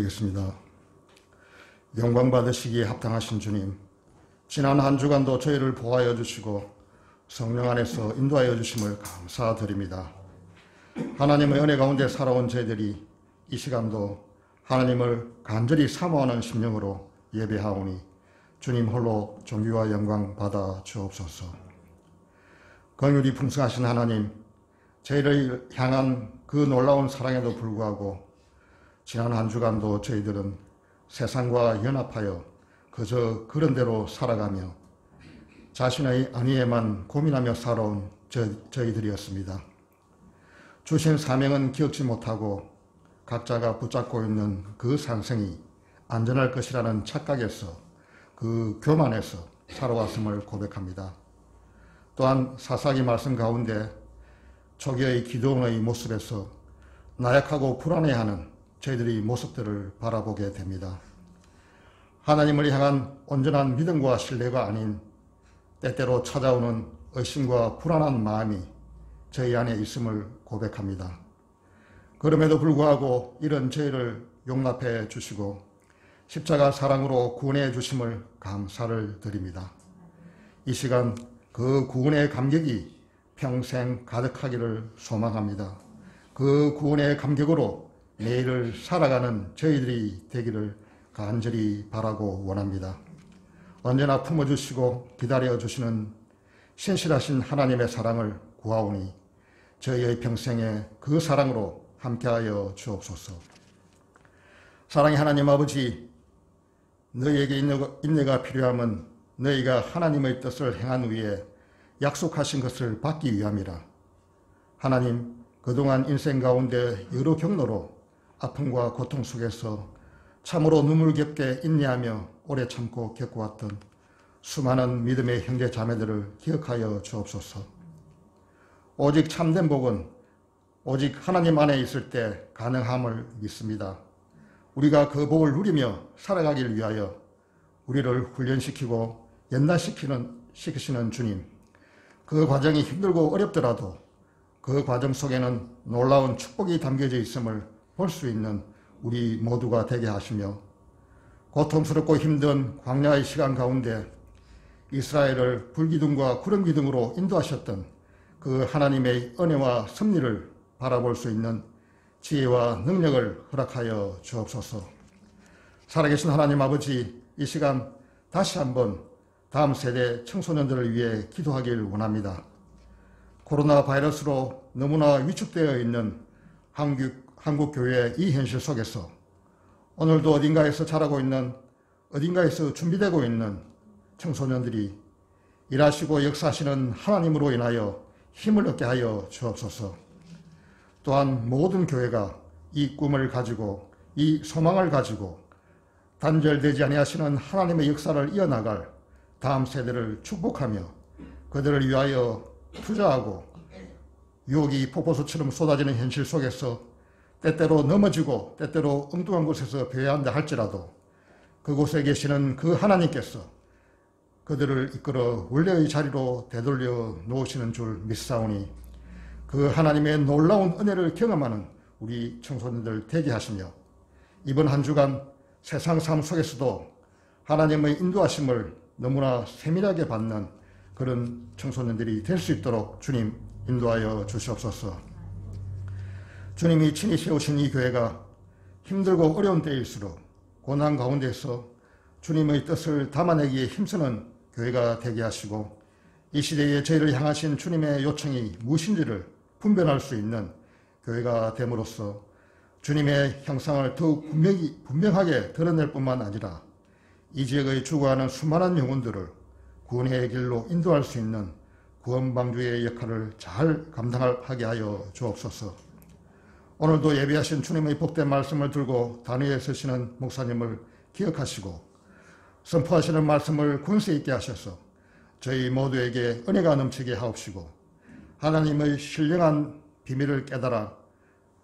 기도드리겠습니다. 영광 받으시기에 합당하신 주님, 지난 한 주간도 저희를 보호하여 주시고 성령 안에서 인도하여 주심을 감사드립니다. 하나님의 은혜 가운데 살아온 저희들이 이 시간도 하나님을 간절히 사모하는 심령으로 예배하오니 주님 홀로 존귀와 영광 받아 주옵소서. 긍휼이 풍성하신 하나님, 저희를 향한 그 놀라운 사랑에도 불구하고 지난 한 주간도 저희들은 세상과 연합하여 그저 그런 대로 살아가며 자신의 안위에만 고민하며 살아온 저희들이었습니다. 주신 사명은 기억지 못하고 각자가 붙잡고 있는 그 산성이 안전할 것이라는 착각에서 그 교만에서 살아왔음을 고백합니다. 또한 사사기 말씀 가운데 초기의 기도원의 모습에서 나약하고 불안해하는 저희들의 모습들을 바라보게 됩니다. 하나님을 향한 온전한 믿음과 신뢰가 아닌 때때로 찾아오는 의심과 불안한 마음이 저희 안에 있음을 고백합니다. 그럼에도 불구하고 이런 저희를 용납해 주시고 십자가 사랑으로 구원해 주심을 감사를 드립니다. 이 시간 그 구원의 감격이 평생 가득하기를 소망합니다. 그 구원의 감격으로 내일을 살아가는 저희들이 되기를 간절히 바라고 원합니다. 언제나 품어주시고 기다려주시는 신실하신 하나님의 사랑을 구하오니 저희의 평생에 그 사랑으로 함께하여 주옵소서. 사랑의 하나님 아버지, 너희에게 인내가 필요함은 너희가 하나님의 뜻을 행한 후에 약속하신 것을 받기 위함이라. 하나님, 그동안 인생 가운데 여러 경로로 아픔과 고통 속에서 참으로 눈물겹게 인내하며 오래 참고 겪어왔던 수많은 믿음의 형제 자매들을 기억하여 주옵소서. 오직 참된 복은 오직 하나님 안에 있을 때 가능함을 믿습니다. 우리가 그 복을 누리며 살아가기를 위하여 우리를 훈련시키고 연단시키시는 주님, 그 과정이 힘들고 어렵더라도 그 과정 속에는 놀라운 축복이 담겨져 있음을 볼 수 있는 우리 모두가 되게 하시며 고통스럽고 힘든 광야의 시간 가운데 이스라엘을 불기둥과 구름기둥으로 인도하셨던 그 하나님의 은혜와 섭리를 바라볼 수 있는 지혜와 능력을 허락하여 주옵소서. 살아계신 하나님 아버지, 이 시간 다시 한번 다음 세대 청소년들을 위해 기도하길 원합니다. 코로나 바이러스로 너무나 위축되어 있는 한국 교회의 이 현실 속에서 오늘도 어딘가에서 자라고 있는, 어딘가에서 준비되고 있는 청소년들이 일하시고 역사하시는 하나님으로 인하여 힘을 얻게 하여 주옵소서. 또한 모든 교회가 이 꿈을 가지고 이 소망을 가지고 단절되지 아니하시는 하나님의 역사를 이어나갈 다음 세대를 축복하며 그들을 위하여 투자하고 유혹이 폭포수처럼 쏟아지는 현실 속에서 때때로 넘어지고 때때로 엉뚱한 곳에서 배회한다 할지라도 그곳에 계시는 그 하나님께서 그들을 이끌어 원래의 자리로 되돌려 놓으시는 줄 믿사오니 그 하나님의 놀라운 은혜를 경험하는 우리 청소년들 되게 하시며 이번 한 주간 세상 삶 속에서도 하나님의 인도하심을 너무나 세밀하게 받는 그런 청소년들이 될 수 있도록 주님 인도하여 주시옵소서. 주님이 친히 세우신 이 교회가 힘들고 어려운 때일수록 고난 가운데서 주님의 뜻을 담아내기에 힘쓰는 교회가 되게 하시고 이 시대에 저희를 향하신 주님의 요청이 무엇인지를 분별할 수 있는 교회가 됨으로써 주님의 형상을 더욱 분명하게 드러낼 뿐만 아니라 이 지역의 죽어가는 수많은 영혼들을 구원의 길로 인도할 수 있는 구원방주의 역할을 잘 감당하게 하여 주옵소서. 오늘도 예배하신 주님의 복된 말씀을 들고 단위에 서시는 목사님을 기억하시고 선포하시는 말씀을 권세 있게 하셔서 저희 모두에게 은혜가 넘치게 하옵시고 하나님의 신령한 비밀을 깨달아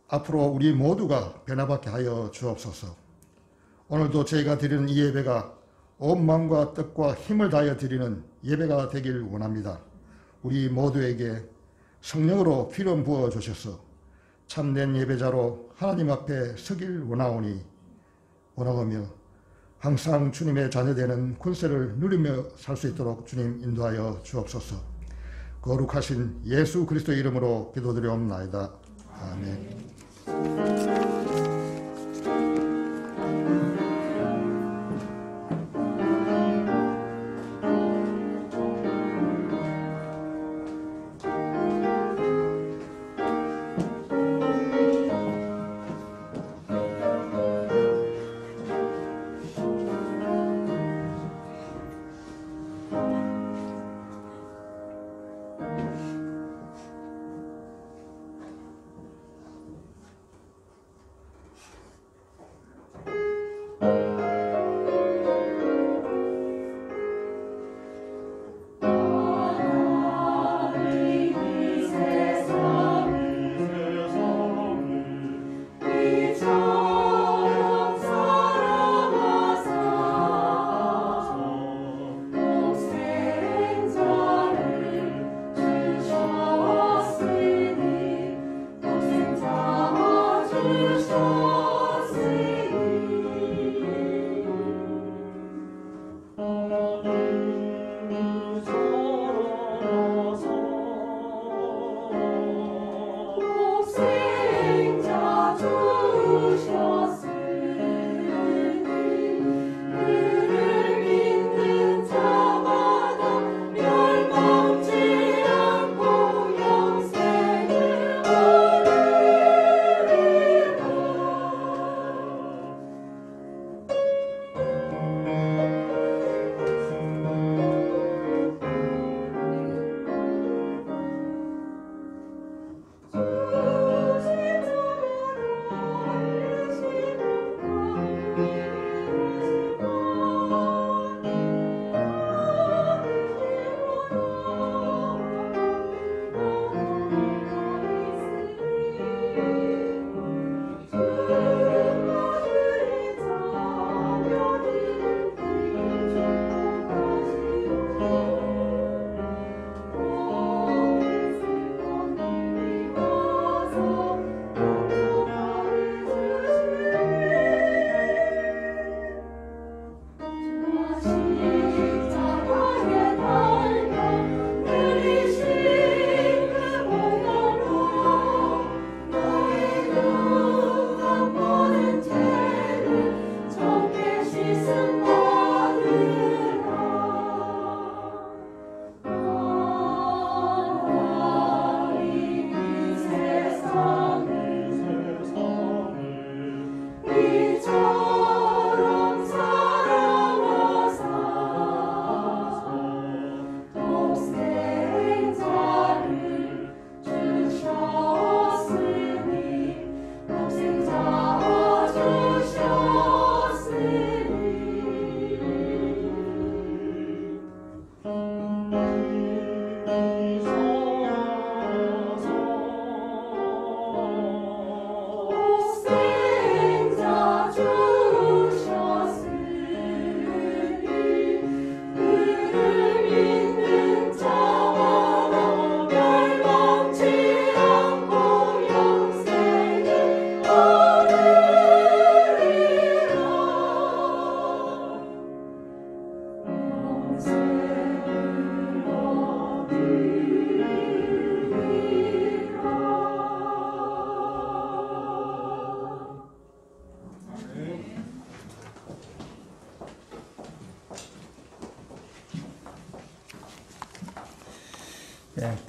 앞으로 우리 모두가 변화받게 하여 주옵소서. 오늘도 저희가 드리는 이 예배가 온 마음과 뜻과 힘을 다하여 드리는 예배가 되길 원합니다. 우리 모두에게 성령으로 기름 부어 주셔서 참된 예배자로 하나님 앞에 서길 원하오니 원하오며 항상 주님의 자녀되는 권세를 누리며 살 수 있도록 주님 인도하여 주옵소서. 거룩하신 예수 그리스도의 이름으로 기도드리옵나이다. 아멘.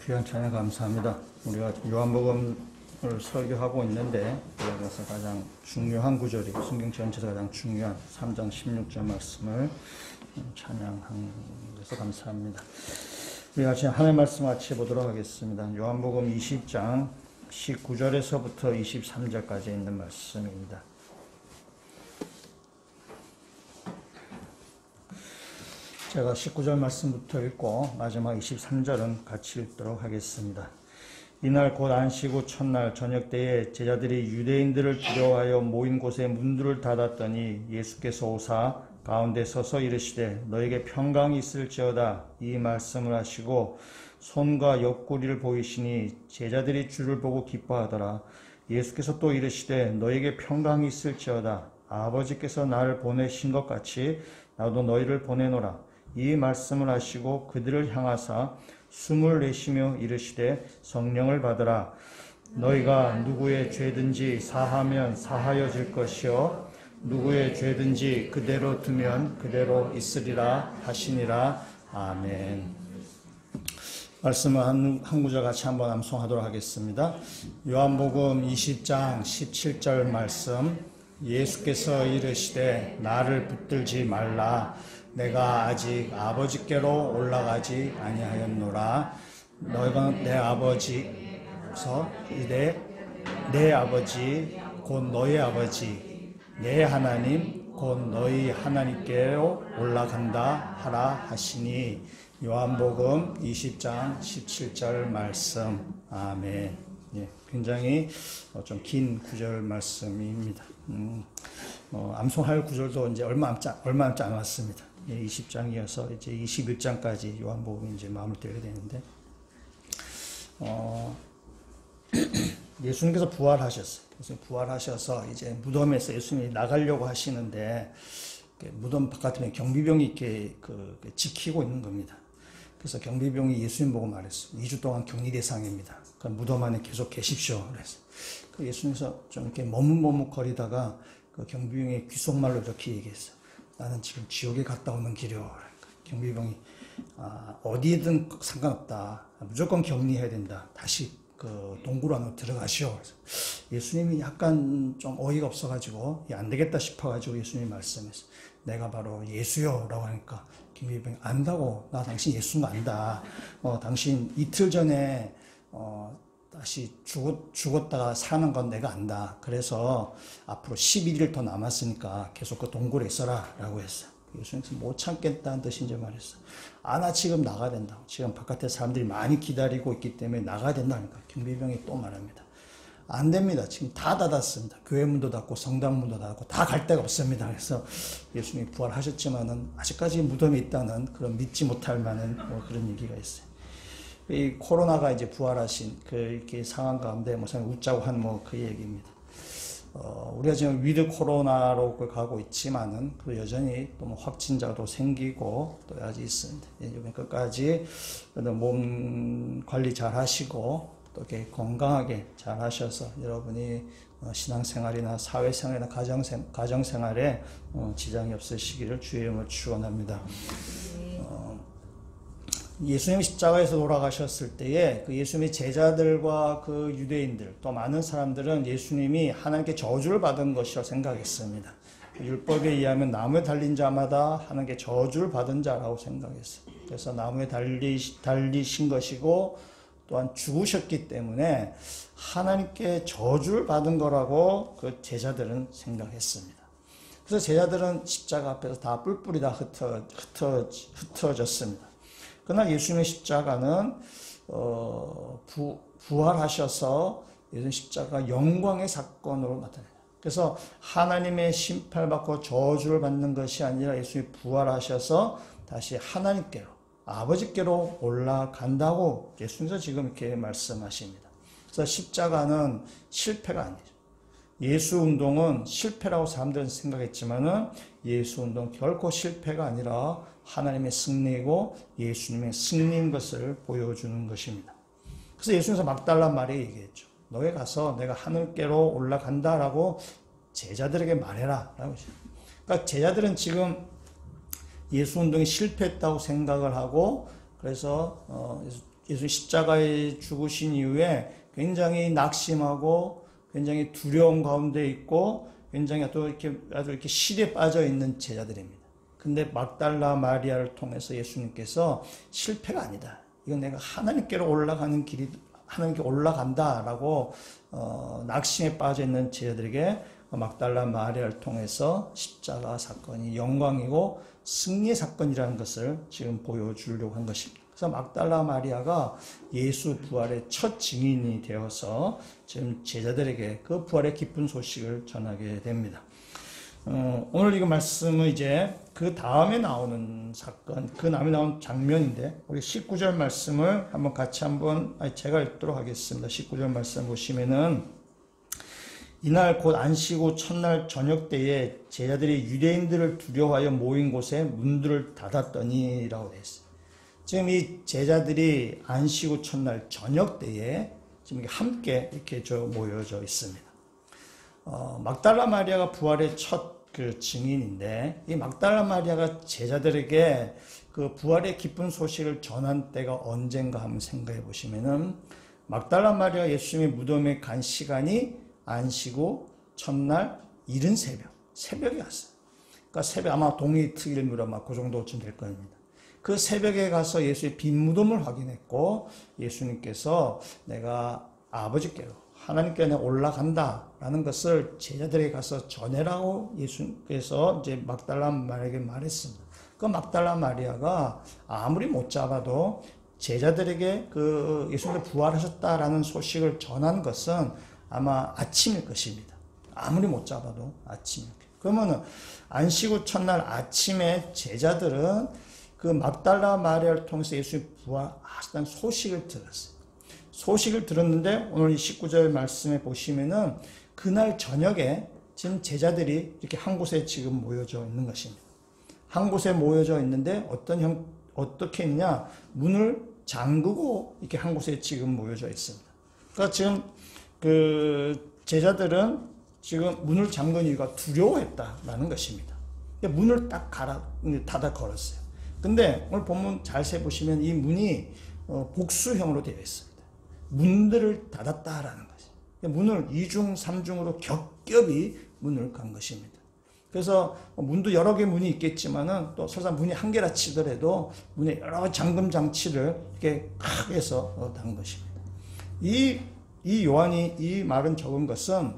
귀한 찬양 감사합니다. 우리가 요한복음을 설교하고 있는데 여기서 가장 중요한 구절이 성경 전체에서 가장 중요한 3장 16절 말씀을 찬양한 데서 감사합니다. 우리 같이 하나님의 말씀 같이 보도록 하겠습니다. 요한복음 20장 19절에서부터 23절까지 있는 말씀입니다. 제가 19절 말씀부터 읽고 마지막 23절은 같이 읽도록 하겠습니다. 이날 곧 안식 후 첫날 저녁 때에 제자들이 유대인들을 두려워하여 모인 곳에 문들을 닫았더니 예수께서 오사 가운데 서서 이르시되 너에게 평강이 있을지어다 이 말씀을 하시고 손과 옆구리를 보이시니 제자들이 주를 보고 기뻐하더라. 예수께서 또 이르시되 너에게 평강이 있을지어다 아버지께서 나를 보내신 것 같이 나도 너희를 보내노라. 이 말씀을 하시고 그들을 향하사 숨을 내쉬며 이르시되 성령을 받으라. 너희가 누구의 죄든지 사하면 사하여질 것이요 누구의 죄든지 그대로 두면 그대로 있으리라 하시니라. 아멘. 말씀을 한 구절 같이 한번 암송하도록 하겠습니다. 요한복음 20장 17절 말씀. 예수께서 이르시되 나를 붙들지 말라. 내가 아직 아버지께로 올라가지 아니하였노라. 너희가 내 아버지서 내 아버지 곧 너희 아버지 내 하나님 곧 너희 하나님께로 올라간다 하라 하시니. 요한복음 20장 17절 말씀. 아멘. 예, 굉장히 좀 긴 구절 말씀입니다. 암송할 구절도 이제 얼마 남지 않았습니다. 20장이어서 이제 21장까지 요한복음이 이제 마무리되게 되는데, 예수님께서 부활하셨어요. 그래서 부활하셔서 이제 무덤에서 예수님이 나가려고 하시는데, 무덤 바깥에 경비병이 이렇게 지키고 있는 겁니다. 그래서 경비병이 예수님 보고 말했어요. 2주 동안 격리 대상입니다. 그 무덤 안에 계속 계십시오. 그래서 예수님께서 좀 이렇게 머뭇머뭇거리다가 그 경비병의 귓속말로 이렇게 얘기했어요. 나는 지금 지옥에 갔다 오는 길이요. 그러니까 경비병이 어디든 상관없다. 무조건 격리해야 된다. 다시 그 동굴 안으로 들어가시오. 그래서 예수님이 약간 좀 어이가 없어가지고 안 되겠다 싶어가지고 예수님이 말씀했어요. 내가 바로 예수요 라고 하니까 경비병이 안다고. 나 당신 예수는 안다. 당신 이틀 전에 다시 죽었다가 사는 건 내가 안다. 그래서 앞으로 11일 더 남았으니까 계속 그 동굴에 있어라 라고 했어요. 예수님께서 못 참겠다는 뜻인지 말했어요. 나 지금 나가야 된다. 지금 바깥에 사람들이 많이 기다리고 있기 때문에 나가야 된다니까. 경비병이 또 말합니다. 안 됩니다. 지금 다 닫았습니다. 교회 문도 닫고 성당 문도 닫고 다 갈 데가 없습니다. 그래서 예수님이 부활하셨지만은 아직까지 무덤에 있다는 그런 믿지 못할 만한 그런 얘기가 있어요. 이 코로나가 이제 부활하신 이렇게 상황 가운데 웃자고 한 그 얘기입니다. 우리가 지금 위드 코로나로 가고 있지만은 그 여전히 또 확진자도 생기고 또 아직 있습니다. 이번 끝까지 몸 관리 잘 하시고 또 이렇게 건강하게 잘 하셔서 여러분이 신앙생활이나 사회생활이나 가정생활에 지장이 없으시기를 주의 이름으로 축원합니다. 예수님이 십자가에서 돌아가셨을 때에 그 예수님의 제자들과 그 유대인들 또 많은 사람들은 예수님이 하나님께 저주를 받은 것이라 생각했습니다. 율법에 의하면 나무에 달린 자마다 하나님께 저주를 받은 자라고 생각했어요. 그래서 나무에 달리신 것이고 또한 죽으셨기 때문에 하나님께 저주를 받은 거라고 그 제자들은 생각했습니다. 그래서 제자들은 십자가 앞에서 다 뿔뿔이 다 흩어졌습니다. 그러나 예수님의 십자가는 부활하셔서 예수님 십자가 영광의 사건으로 나타나요. 그래서 하나님의 심판받고 저주를 받는 것이 아니라 예수님이 부활하셔서 다시 하나님께로 아버지께로 올라간다고 예수님께서 지금 이렇게 말씀하십니다. 그래서 십자가는 실패가 아니죠. 예수 운동은 실패라고 사람들은 생각했지만은 예수 운동 결코 실패가 아니라 하나님의 승리이고 예수님의 승리인 것을 보여주는 것입니다. 그래서 예수님께서 막달라 마리아에 얘기했죠. 너희 가서 내가 하늘께로 올라간다라고 제자들에게 말해라. 그러니까 제자들은 지금 예수 운동이 실패했다고 생각을 하고 그래서 예수 십자가에 죽으신 이후에 굉장히 낙심하고 굉장히 두려움 가운데 있고 굉장히 또 아주 이렇게 실에 빠져 있는 제자들입니다. 근데 막달라 마리아를 통해서 예수님께서 실패가 아니다. 이건 내가 하나님께로 올라가는 길이 하나님께 올라간다라고 낙심에 빠져 있는 제자들에게 막달라 마리아를 통해서 십자가 사건이 영광이고 승리의 사건이라는 것을 지금 보여주려고 한 것입니다. 그래서 막달라 마리아가 예수 부활의 첫 증인이 되어서 지금 제자들에게 그 부활의 기쁜 소식을 전하게 됩니다. 오늘 이 말씀은 이제 그 다음에 나오는 사건, 그 다음에 나온 장면인데 우리 19절 말씀을 한번 같이 제가 읽도록 하겠습니다. 19절 말씀 보시면은 이날 곧 안식 후 첫날 저녁 때에 제자들이 유대인들을 두려워하여 모인 곳에 문들을 닫았더니라고 되어 있어요. 지금 이 제자들이 안식 후 첫날 저녁 때에 지금 함께 이렇게 모여져 있습니다. 막달라 마리아가 부활의 첫 그 증인인데, 이 막달라 마리아가 제자들에게 그 부활의 기쁜 소식을 전한 때가 언젠가 한번 생각해 보시면은, 막달라 마리아 예수님이 무덤에 간 시간이 안식 후 첫날 이른 새벽에 왔어요. 그러니까 새벽 아마 동이 트일무렵 아마 그 정도쯤 될 겁니다. 그 새벽에 가서 예수의 빈 무덤을 확인했고, 예수님께서 내가 아버지께로 하나님께 올라간다라는 것을 제자들에게 가서 전해라고 예수님께서 이제 막달라 마리아에게 말했습니다. 그 막달라 마리아가 아무리 못 잡아도 제자들에게 그 예수님이 부활하셨다라는 소식을 전한 것은 아마 아침일 것입니다. 아무리 못 잡아도 아침일 것입니다. 그러면은 안식 후 첫날 아침에 제자들은 그 막달라 마리아를 통해서 예수님이 부활하셨다는 소식을 들었어요. 소식을 들었는데 오늘 이 19절 말씀에 보시면은 그날 저녁에 지금 제자들이 이렇게 한 곳에 지금 모여져 있는 것입니다. 한 곳에 모여져 있는데 어떻게 했냐? 문을 잠그고 이렇게 한 곳에 지금 모여져 있습니다. 그러니까 지금 그 제자들은 지금 문을 잠근 이유가 두려워했다라는 것입니다. 문을 딱 닫아 걸었어요. 근데 오늘 본문 자세히 보시면 이 문이 복수형으로 되어 있습니다. 문들을 닫았다라는 것이. 문을 2중, 3중으로 겹겹이 문을 간 것입니다. 그래서 문도 여러 개 문이 있겠지만은 또 설사 문이 한 개라 치더라도 문에 여러 잠금 장치를 이렇게 크게 해서 단 것입니다. 이 요한이 이 말은 적은 것은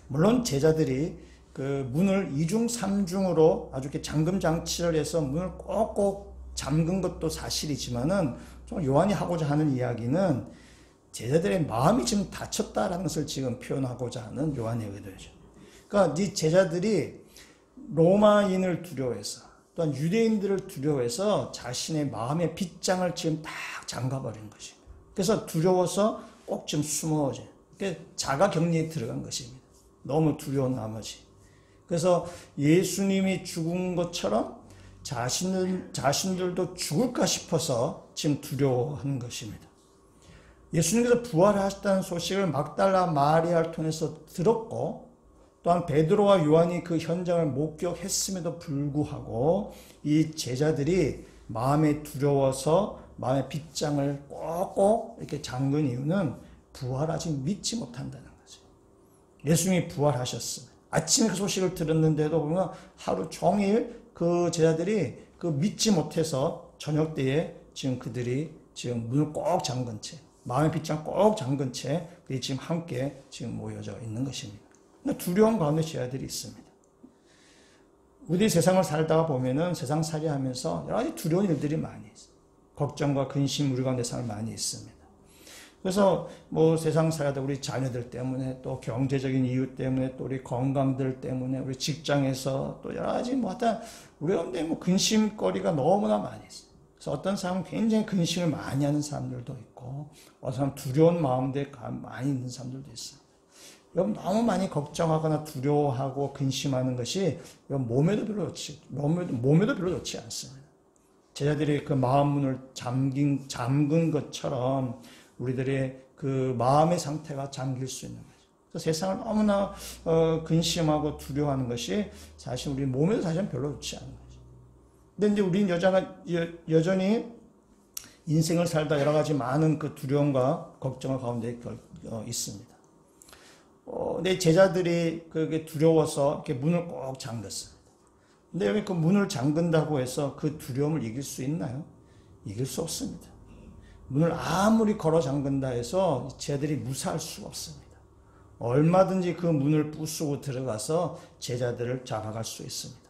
물론 제자들이 그 문을 2중, 3중으로 아주 이렇게 잠금 장치를 해서 문을 꼭꼭 잠근 것도 사실이지만은 좀 요한이 하고자 하는 이야기는 제자들의 마음이 지금 닫혔다라는 것을 지금 표현하고자 하는 요한의 의도죠. 그러니까 이 제자들이 로마인을 두려워해서 또한 유대인들을 두려워해서 자신의 마음의 빗장을 지금 딱 잠가버린 것입니다. 그래서 두려워서 꼭 지금 숨어져. 자가 격리에 들어간 것입니다. 너무 두려운 나머지. 그래서 예수님이 죽은 것처럼 자신들도 죽을까 싶어서 지금 두려워하는 것입니다. 예수님께서 부활하셨다는 소식을 막달라 마리아를 통해서 들었고, 또한 베드로와 요한이 그 현장을 목격했음에도 불구하고 이 제자들이 마음에 두려워서 마음의 빗장을 꼭꼭 이렇게 잠근 이유는 부활하지 믿지 못한다는 거죠. 예수님이 부활하셨습니다. 아침에 그 소식을 들었는데도 보면 하루 종일 그 제자들이 그 믿지 못해서 저녁 때에 지금 그들이 지금 문을 꼭 잠근 채, 마음의 빗장 꼭 잠근 채 지금 함께 지금 모여져 있는 것입니다. 두려운 가운데 제자들이 있습니다. 우리 세상을 살다가 보면은 세상살이 하면서 여러 가지 두려운 일들이 많이 있어요. 걱정과 근심 우리 가운데 삶 많이 있습니다. 그래서 뭐 세상 살다 우리 자녀들 때문에 또 경제적인 이유 때문에 또 우리 건강들 때문에 우리 직장에서 또 여러 가지 뭐 하여튼 우리 가운데 뭐 근심거리가 너무나 많이 있어요. 그래서 어떤 사람은 굉장히 근심을 많이 하는 사람들도 있고 어떤 사람은 두려운 마음에 많이 있는 사람들도 있어요. 여러분 너무 많이 걱정하거나 두려워하고 근심하는 것이 몸에도 별로 좋지 않습니다. 제자들이 그 마음 문을 잠근 것처럼 우리들의 그 마음의 상태가 잠길 수 있는 거죠. 그래서 세상을 너무나 근심하고 두려워하는 것이 사실 우리 몸에도 사실은 별로 좋지 않은 거죠. 근데 이제 우리는 여전히 인생을 살다 여러 가지 많은 그 두려움과 걱정을 가운데 있습니다. 내 제자들이 그게 두려워서 이렇게 문을 꼭 잠갔습니다. 근데 여기 그 문을 잠근다고 해서 그 두려움을 이길 수 있나요? 이길 수 없습니다. 문을 아무리 걸어 잠근다 해서 제자들이 무사할 수가 없습니다. 얼마든지 그 문을 부수고 들어가서 제자들을 잡아갈 수 있습니다.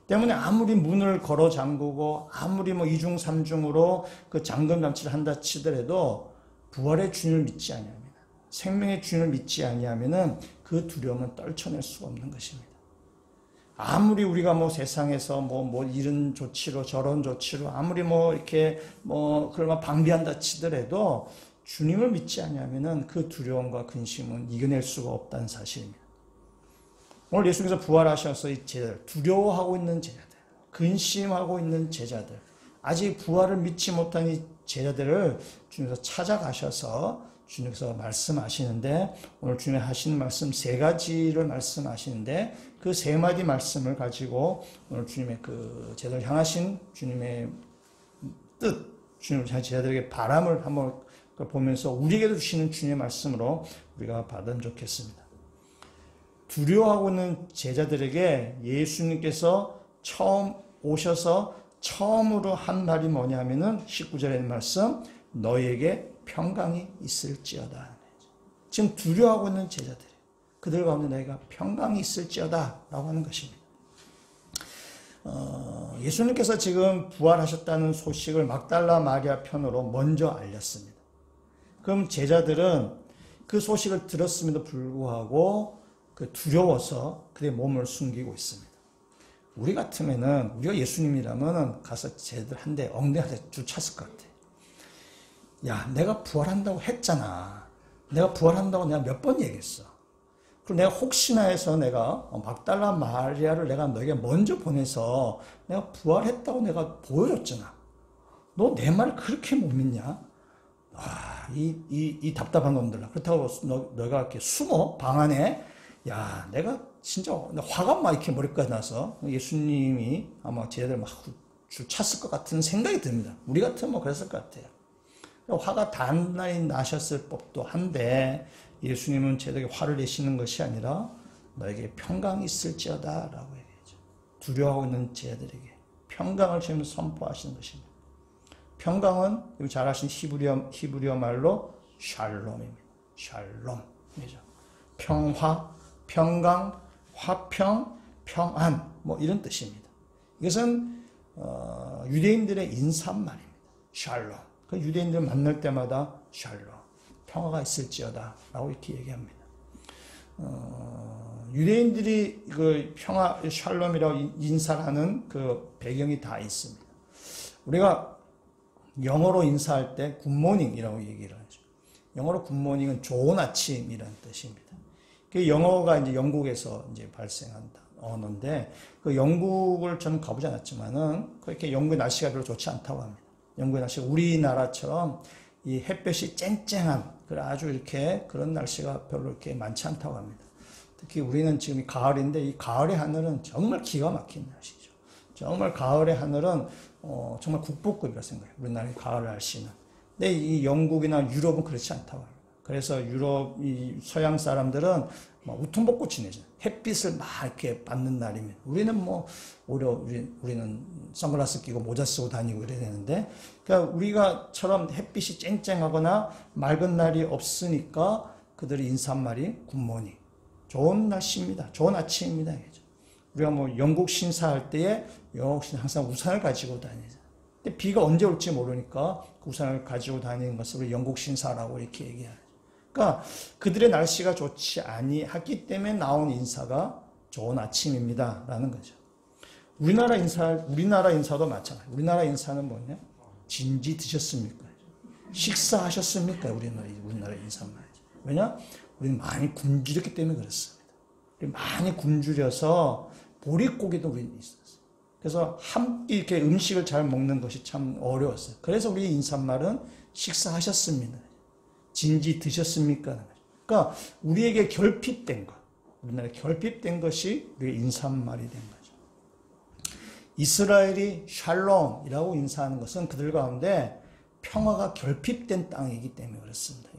때문에 아무리 문을 걸어 잠그고 아무리 뭐 2중 3중으로 그 잠금 장치를 한다 치더라도 부활의 주님을 믿지 아니합니다. 생명의 주님을 믿지 아니하면은 그 두려움은 떨쳐낼 수가 없는 것입니다. 아무리 우리가 뭐 세상에서 뭐 이런 조치로 저런 조치로 아무리 뭐 이렇게 뭐 그걸 막 방비한다 치더라도 주님을 믿지 않으면은 그 두려움과 근심은 이겨낼 수가 없다는 사실입니다. 오늘 예수님께서 부활하셔서 이 제자들, 두려워하고 있는 제자들, 근심하고 있는 제자들, 아직 부활을 믿지 못한 이 제자들을 주님께서 찾아가셔서 주님께서 말씀하시는데, 오늘 주님이 하신 말씀 세 가지를 말씀하시는데, 그 세 마디 말씀을 가지고 오늘 주님의 그 제자들 향하신 주님의 뜻, 주님을 향한 제자들에게 바람을 한번 보면서 우리에게도 주시는 주님의 말씀으로 우리가 받으면 좋겠습니다. 두려워하고 있는 제자들에게 예수님께서 처음 오셔서 처음으로 한 말이 뭐냐면은 19절에 있는 말씀, 너희에게 평강이 있을지어다. 지금 두려워하고 있는 제자들, 그들 가운데 너희가 평강이 있을지어다 라고 하는 것입니다. 예수님께서 지금 부활하셨다는 소식을 막달라 마리아 편으로 먼저 알렸습니다. 그럼 제자들은 그 소식을 들었음에도 불구하고 그 두려워서 그의 몸을 숨기고 있습니다. 우리 같으면은, 우리가 예수님이라면 가서 제자들 한 대, 엉덩이 한 대 쭉 찼을 것 같아. 야, 내가 부활한다고 했잖아. 내가 부활한다고 내가 몇 번 얘기했어. 그리고 내가 혹시나 해서 내가 막달라 마리아를 내가 너에게 먼저 보내서 내가 부활했다고 내가 보여줬잖아. 너 내 말 그렇게 못 믿냐? 아, 이 답답한 놈들아. 그렇다고 너가 이렇게 숨어, 방 안에. 야, 내가 진짜 화가 막 이렇게 머리까지 나서 예수님이 아마 제자들 막 줄 찼을 것 같은 생각이 듭니다. 우리 같으면 뭐 그랬을 것 같아요. 화가 단단히 나셨을 법도 한데 예수님은 제자들에게 화를 내시는 것이 아니라 너에게 평강이 있을지어다 라고 얘기하죠. 두려워하고 있는 제자들에게 평강을 주님 선포하시는 것입니다. 평강은 잘 아시는 히브리어 말로 샬롬입니다. 샬롬이죠. 평화, 평강, 화평, 평안 뭐 이런 뜻입니다. 이것은 유대인들의 인사말입니다. 샬롬. 그 유대인들 만날 때마다 샬롬, 평화가 있을지어다 라고 이렇게 얘기합니다. 유대인들이 그 평화, 샬롬이라고 인사하는 그 배경이 다 있습니다. 우리가 영어로 인사할 때 굿모닝이라고 얘기를 하죠. 영어로 굿모닝은 좋은 아침이라는 뜻입니다. 그 영어가 이제 영국에서 이제 발생한 언어인데, 그 영국을 저는 가보지 않았지만은 그렇게 영국의 날씨가 별로 좋지 않다고 합니다. 영국의 날씨가 우리나라처럼 이 햇볕이 쨍쨍한 아주 이렇게 그런 날씨가 별로 이렇게 많지 않다고 합니다. 특히 우리는 지금 가을인데 이 가을의 하늘은 정말 기가 막힌 날씨죠. 정말 가을의 하늘은 정말 국보급이라 생각해요. 우리나라의 가을 날씨는. 근데 이 영국이나 유럽은 그렇지 않다고 합니다. 그래서 유럽, 이 서양 사람들은 막 우통벗고 지내죠. 햇빛을 막 이렇게 받는 날이면. 우리는 뭐, 오히려 우리는 선글라스 끼고 모자 쓰고 다니고 이래야 되는데, 그러니까 우리가처럼 햇빛이 쨍쨍하거나 맑은 날이 없으니까 그들의 인사말이 굿모닝. 좋은 날씨입니다. 좋은 아침입니다. 우리가 뭐 영국 신사할 때에 영국 신 항상 우산을 가지고 다니죠. 근데 비가 언제 올지 모르니까 그 우산을 가지고 다니는 것을 우리 영국 신사라고 이렇게 얘기하죠. 그러니까 그들의 날씨가 좋지 아니하기 때문에 나온 인사가 좋은 아침입니다 라는 거죠. 우리나라 인사도 마찬가지예요. 우리나라 인사는 뭐냐? 진지 드셨습니까? 식사하셨습니까? 우리나라 인사는 말이죠. 왜냐? 우리는 많이 굶주렸기 때문에 그렇습니다. 우리 많이 굶주려서 보릿고기도 우리는 있었어요. 그래서 함께 이렇게 음식을 잘 먹는 것이 참 어려웠어요. 그래서 우리 인사말은 식사하셨습니다. 진지 드셨습니까? 그러니까 우리에게 결핍된 것, 우리나라에 결핍된 것이 우리의 인사말이 된 거죠. 이스라엘이 샬롬이라고 인사하는 것은 그들 가운데 평화가 결핍된 땅이기 때문에 그렇습니다.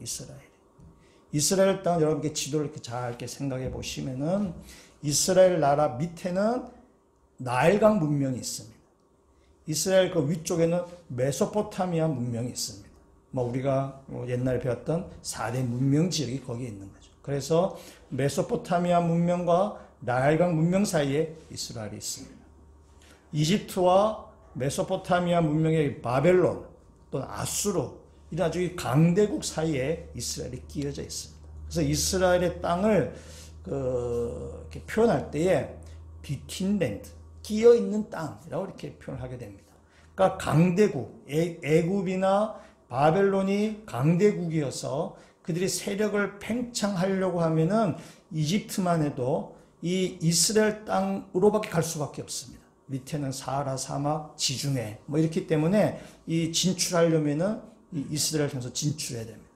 이스라엘 땅 여러분께 지도를 이렇게 잘 이렇게 생각해 보시면은 이스라엘 나라 밑에는 나일강 문명이 있습니다. 이스라엘 그 위쪽에는 메소포타미아 문명이 있습니다. 뭐 우리가 옛날에 배웠던 4대 문명 지역이 거기에 있는 거죠. 그래서 메소포타미아 문명과 나일강 문명 사이에 이스라엘이 있습니다. 이집트와 메소포타미아 문명의 바벨론 또는 아수르 이런 아주 강대국 사이에 이스라엘이 끼어져 있습니다. 그래서 이스라엘의 땅을 이렇게 표현할 때에 비틴랜드, 끼어 있는 땅이라고 이렇게 표현하게 됩니다. 그러니까 강대국, 애굽이나 바벨론이 강대국이어서 그들이 세력을 팽창하려고 하면은 이집트만 해도 이 이스라엘 땅으로밖에 갈 수밖에 없습니다. 밑에는 사하라 사막, 지중해 뭐 이렇기 때문에 이 진출하려면은 이 이스라엘 통해서 진출해야 됩니다.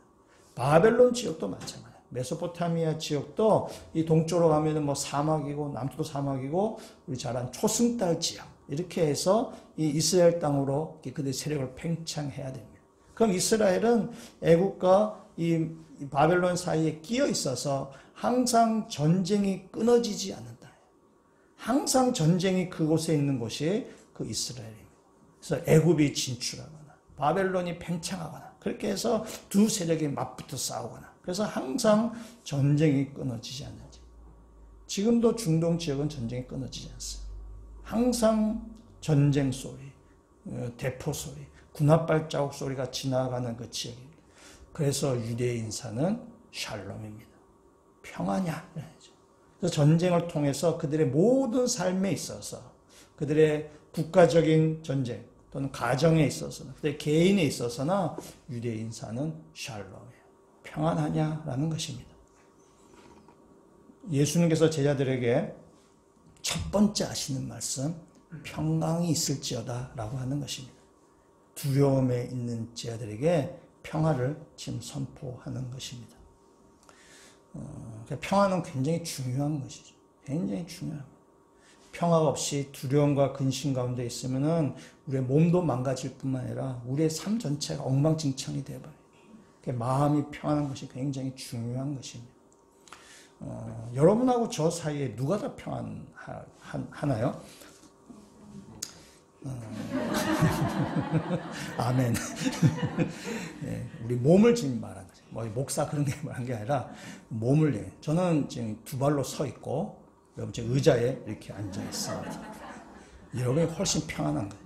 바벨론 지역도 마찬가지예요. 메소포타미아 지역도 이 동쪽으로 가면은 뭐 사막이고 남쪽도 사막이고 우리 잘 아는 초승달 지역 이렇게 해서 이 이스라엘 땅으로 그들의 세력을 팽창해야 됩니다. 그럼 이스라엘은 애국과 이 바벨론 사이에 끼어 있어서 항상 전쟁이 끊어지지 않는다. 항상 전쟁이 그곳에 있는 곳이 그 이스라엘입니다. 그래서 애굽이 진출하거나 바벨론이 팽창하거나 그렇게 해서 두 세력이 맞붙어 싸우거나 그래서 항상 전쟁이 끊어지지 않는지. 지금도 중동 지역은 전쟁이 끊어지지 않습니다. 항상 전쟁 소리, 대포 소리, 군합 발자국 소리가 지나가는 그 지역입니다. 그래서 유대의 인사는 샬롬입니다. 평안이야. 그래서 전쟁을 통해서 그들의 모든 삶에 있어서 그들의 국가적인 전쟁 또는 가정에 있어서는 그들의 개인에 있어서나 유대의 인사는 샬롬이에요. 평안하냐라는 것입니다. 예수님께서 제자들에게 첫 번째 하시는 말씀 평강이 있을지어다 라고 하는 것입니다. 두려움에 있는 제자들에게 평화를 지금 선포하는 것입니다. 평화는 굉장히 중요한 것이죠. 굉장히 중요합니다. 평화가 없이 두려움과 근심 가운데 있으면은 우리의 몸도 망가질 뿐만 아니라 우리의 삶 전체가 엉망진창이 되어버려요. 마음이 평안한 것이 굉장히 중요한 것입니다. 여러분하고 저 사이에 누가 더 평안하나요? 아멘. 네, 우리 몸을 지금 말하는 거죠. 뭐 목사 그런 게 말한 게 아니라 몸을. 저는 지금 두 발로 서 있고 여러분 제 의자에 이렇게 앉아 있습니다. 여러분이 훨씬 평안한 거죠.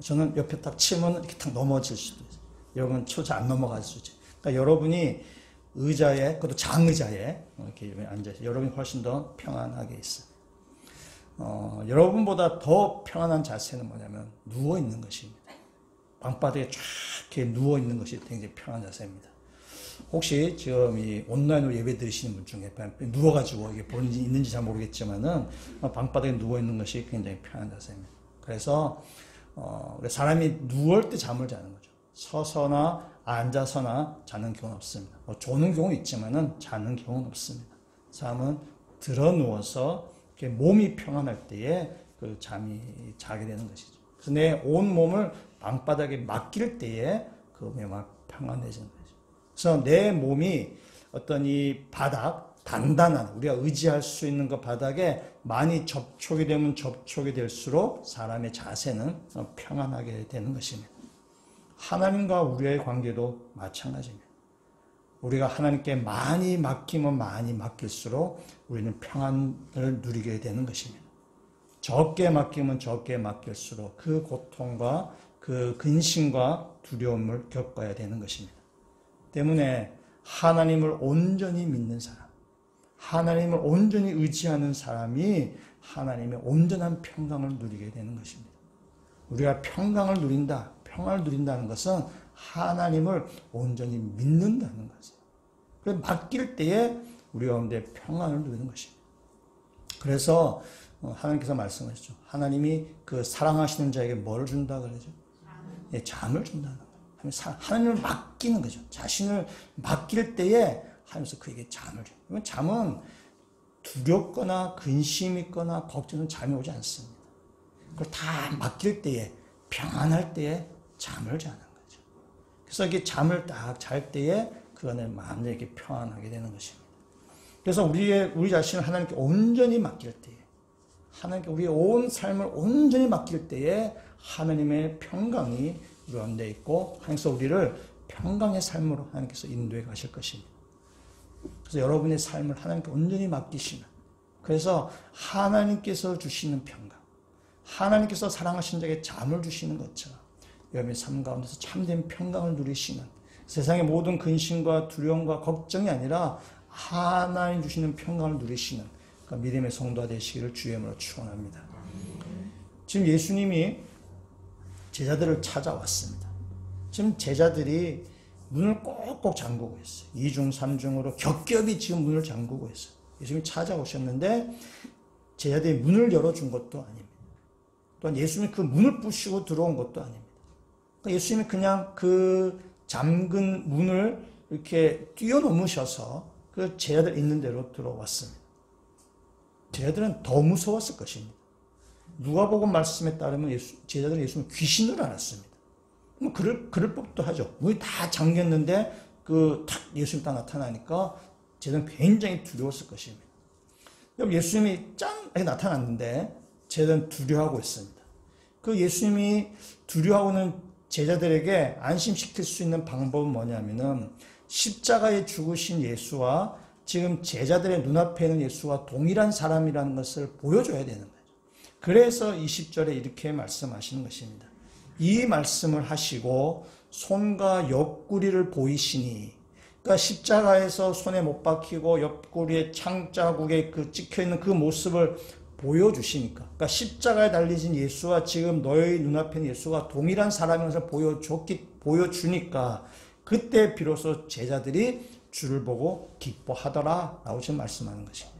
저는 옆에 딱 치면 이렇게 탁 넘어질 수도 있어요. 여러분은 잘 안 넘어갈 수 있죠. 그러니까 여러분이 의자에, 그것도 장의자에 이렇게 앉아서 여러분이 훨씬 더 평안하게 있어요. 여러분보다 더 평안한 자세는 뭐냐면 누워있는 것입니다. 방바닥에 쫙 이렇게 누워있는 것이 굉장히 편한 자세입니다. 혹시 지금 이 온라인으로 예배 드리시는 분 중에 누워가지고 이게 본인이 있는지 잘 모르겠지만은 방바닥에 누워있는 것이 굉장히 편한 자세입니다. 그래서 사람이 누울 때 잠을 자는 거죠. 서서나 앉아서나 자는 경우는 없습니다. 조는 경우는 있지만은 자는 경우는 없습니다. 사람은 들어 누워서 몸이 평안할 때에 그 잠이 자게 되는 것이죠. 그래서 내 온 몸을 방바닥에 맡길 때에 그 몸이 평안해지는 거죠. 그래서 내 몸이 어떤 이 바닥, 단단한, 우리가 의지할 수 있는 그 바닥에 많이 접촉이 되면 접촉이 될수록 사람의 자세는 평안하게 되는 것입니다. 하나님과 우리의 관계도 마찬가지입니다. 우리가 하나님께 많이 맡기면 많이 맡길수록 우리는 평안을 누리게 되는 것입니다. 적게 맡기면 적게 맡길수록 그 고통과 그 근심과 두려움을 겪어야 되는 것입니다. 때문에 하나님을 온전히 믿는 사람, 하나님을 온전히 의지하는 사람이 하나님의 온전한 평강을 누리게 되는 것입니다. 우리가 평강을 누린다, 평화를 누린다는 것은 하나님을 온전히 믿는다는 것이에요. 그래서 맡길 때에 우리 가운데 평안을 누리는 것입니다. 그래서 하나님께서 말씀하시죠. 하나님이 그 사랑하시는 자에게 뭘 준다 그러죠? 예, 잠을 준다는 거예요. 하나님을 맡기는 거죠. 자신을 맡길 때에 하면서 그에게 잠을 줘요. 잠은 두렵거나 근심 있거나 걱정은 잠이 오지 않습니다. 그걸 다 맡길 때에 평안할 때에 잠을 자는 거죠. 그래서 이게 잠을 딱 잘 때에 그 안에 마음이 이렇게 평안하게 되는 것입니다. 그래서 우리 자신을 하나님께 온전히 맡길 때에, 하나님께 우리의 온 삶을 온전히 맡길 때에 하나님의 평강이 우리 가운데 있고, 하나님께서 우리를 평강의 삶으로 하나님께서 인도해 가실 것입니다. 그래서 여러분의 삶을 하나님께 온전히 맡기시는, 그래서 하나님께서 주시는 평강, 하나님께서 사랑하신 자에게 잠을 주시는 것처럼 여러분의 삶 가운데서 참된 평강을 누리시는, 세상의 모든 근심과 두려움과 걱정이 아니라 하나님 주시는 평강을 누리시는 그러니까 믿음의 성도가 되시기를 주의 이름으로 축원합니다. 지금 예수님이 제자들을 찾아왔습니다. 지금 제자들이 문을 꼭꼭 잠그고 있어요. 2중, 3중으로 겹겹이 지금 문을 잠그고 있어요. 예수님이 찾아오셨는데 제자들이 문을 열어준 것도 아닙니다. 또한 예수님이 그 문을 부시고 들어온 것도 아닙니다. 그러니까 예수님이 그냥 그 잠근 문을 이렇게 뛰어넘으셔서 그 제자들 있는 대로 들어왔습니다. 제자들은 더 무서웠을 것입니다. 누가복음 말씀에 따르면 제자들은 예수님을 귀신으로 알았습니다. 뭐 그럴 법도 하죠. 문이 다 잠겼는데 탁 예수님 딱 나타나니까 제자들은 굉장히 두려웠을 것입니다. 예수님이 짠 이렇게 나타났는데 제자들은 두려워하고 있습니다. 그 예수님이 두려워하는 제자들에게 안심시킬 수 있는 방법은 뭐냐면은 십자가에 죽으신 예수와 지금 제자들의 눈앞에 있는 예수와 동일한 사람이라는 것을 보여줘야 되는 거죠. 그래서 20절에 이렇게 말씀하시는 것입니다. 이 말씀을 하시고 손과 옆구리를 보이시니, 그러니까 십자가에서 손에 못 박히고 옆구리에 창자국에 찍혀있는 그 모습을 보여주시니까, 그러니까 십자가에 달리신 예수와 지금 너희 눈앞에 있는 예수가 동일한 사람인 것을 보여주니까 그때 비로소 제자들이 주를 보고 기뻐하더라 라고 지금 말씀하는 것입니다.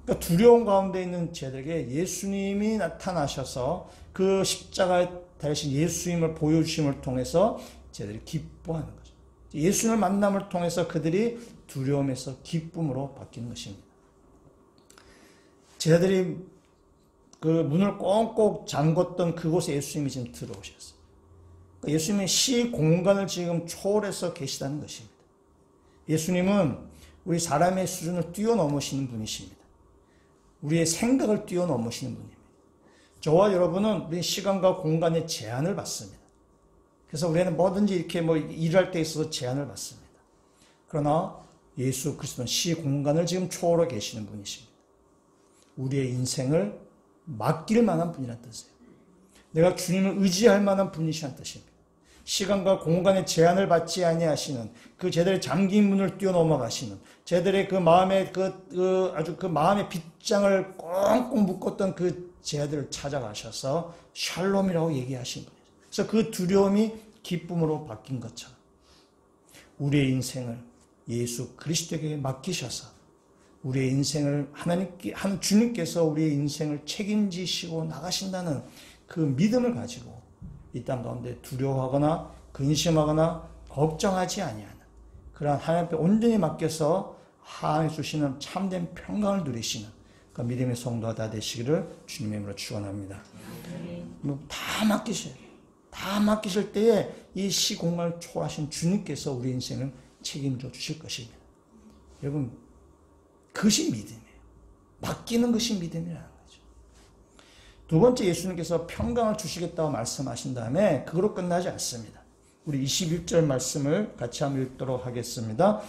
그러니까 두려움 가운데 있는 제자들에게 예수님이 나타나셔서 그 십자가에 달리신 예수님을 보여주심을 통해서 제자들이 기뻐하는 거죠. 예수님을 만남을 통해서 그들이 두려움에서 기쁨으로 바뀌는 것입니다. 제자들이 그 문을 꽁꽁 잠궜던 그곳에 예수님이 지금 들어오셨어요. 그러니까 예수님의 시 공간을 지금 초월해서 계시다는 것입니다. 예수님은 우리 사람의 수준을 뛰어넘으시는 분이십니다. 우리의 생각을 뛰어넘으시는 분입니다. 저와 여러분은 우리 시간과 공간의 제한을 받습니다. 그래서 우리는 뭐든지 이렇게 일할 때 있어서 제한을 받습니다. 그러나 예수 그리스도는 시 공간을 지금 초월해 계시는 분이십니다. 우리의 인생을 맡길 만한 분이라는 뜻이에요. 내가 주님을 의지할 만한 분이시라는 뜻입니다. 시간과 공간의 제한을 받지 아니하시는 그 제들의 잠긴 문을 뛰어넘어가시는 제들의 그 마음의 아주 그 마음의 빗장을 꽁꽁 묶었던 그 제들을 찾아가셔서 샬롬이라고 얘기하신 분이죠. 그래서 그 두려움이 기쁨으로 바뀐 것처럼 우리의 인생을 예수 그리스도에게 맡기셔서 우리의 인생을 주님께서 우리의 인생을 책임지시고 나가신다는 그 믿음을 가지고 이 땅 가운데 두려워하거나 근심하거나 걱정하지 아니하는 그러한 하나님 앞에 온전히 맡겨서 하나님 주시는 참된 평강을 누리시는 그 믿음의 성도가 다 되시기를 주님의 이름으로 축원합니다. 다 맡기셔야 돼요. 다 맡기실 때에 이 시공간을 초월하신 주님께서 우리 인생을 책임져 주실 것입니다. 여러분, 그것이 믿음이에요. 맡기는 것이 믿음이라는 거죠. 두 번째, 예수님께서 평강을 주시겠다고 말씀하신 다음에 그거로 끝나지 않습니다. 우리 21절 말씀을 같이 한번 읽도록 하겠습니다.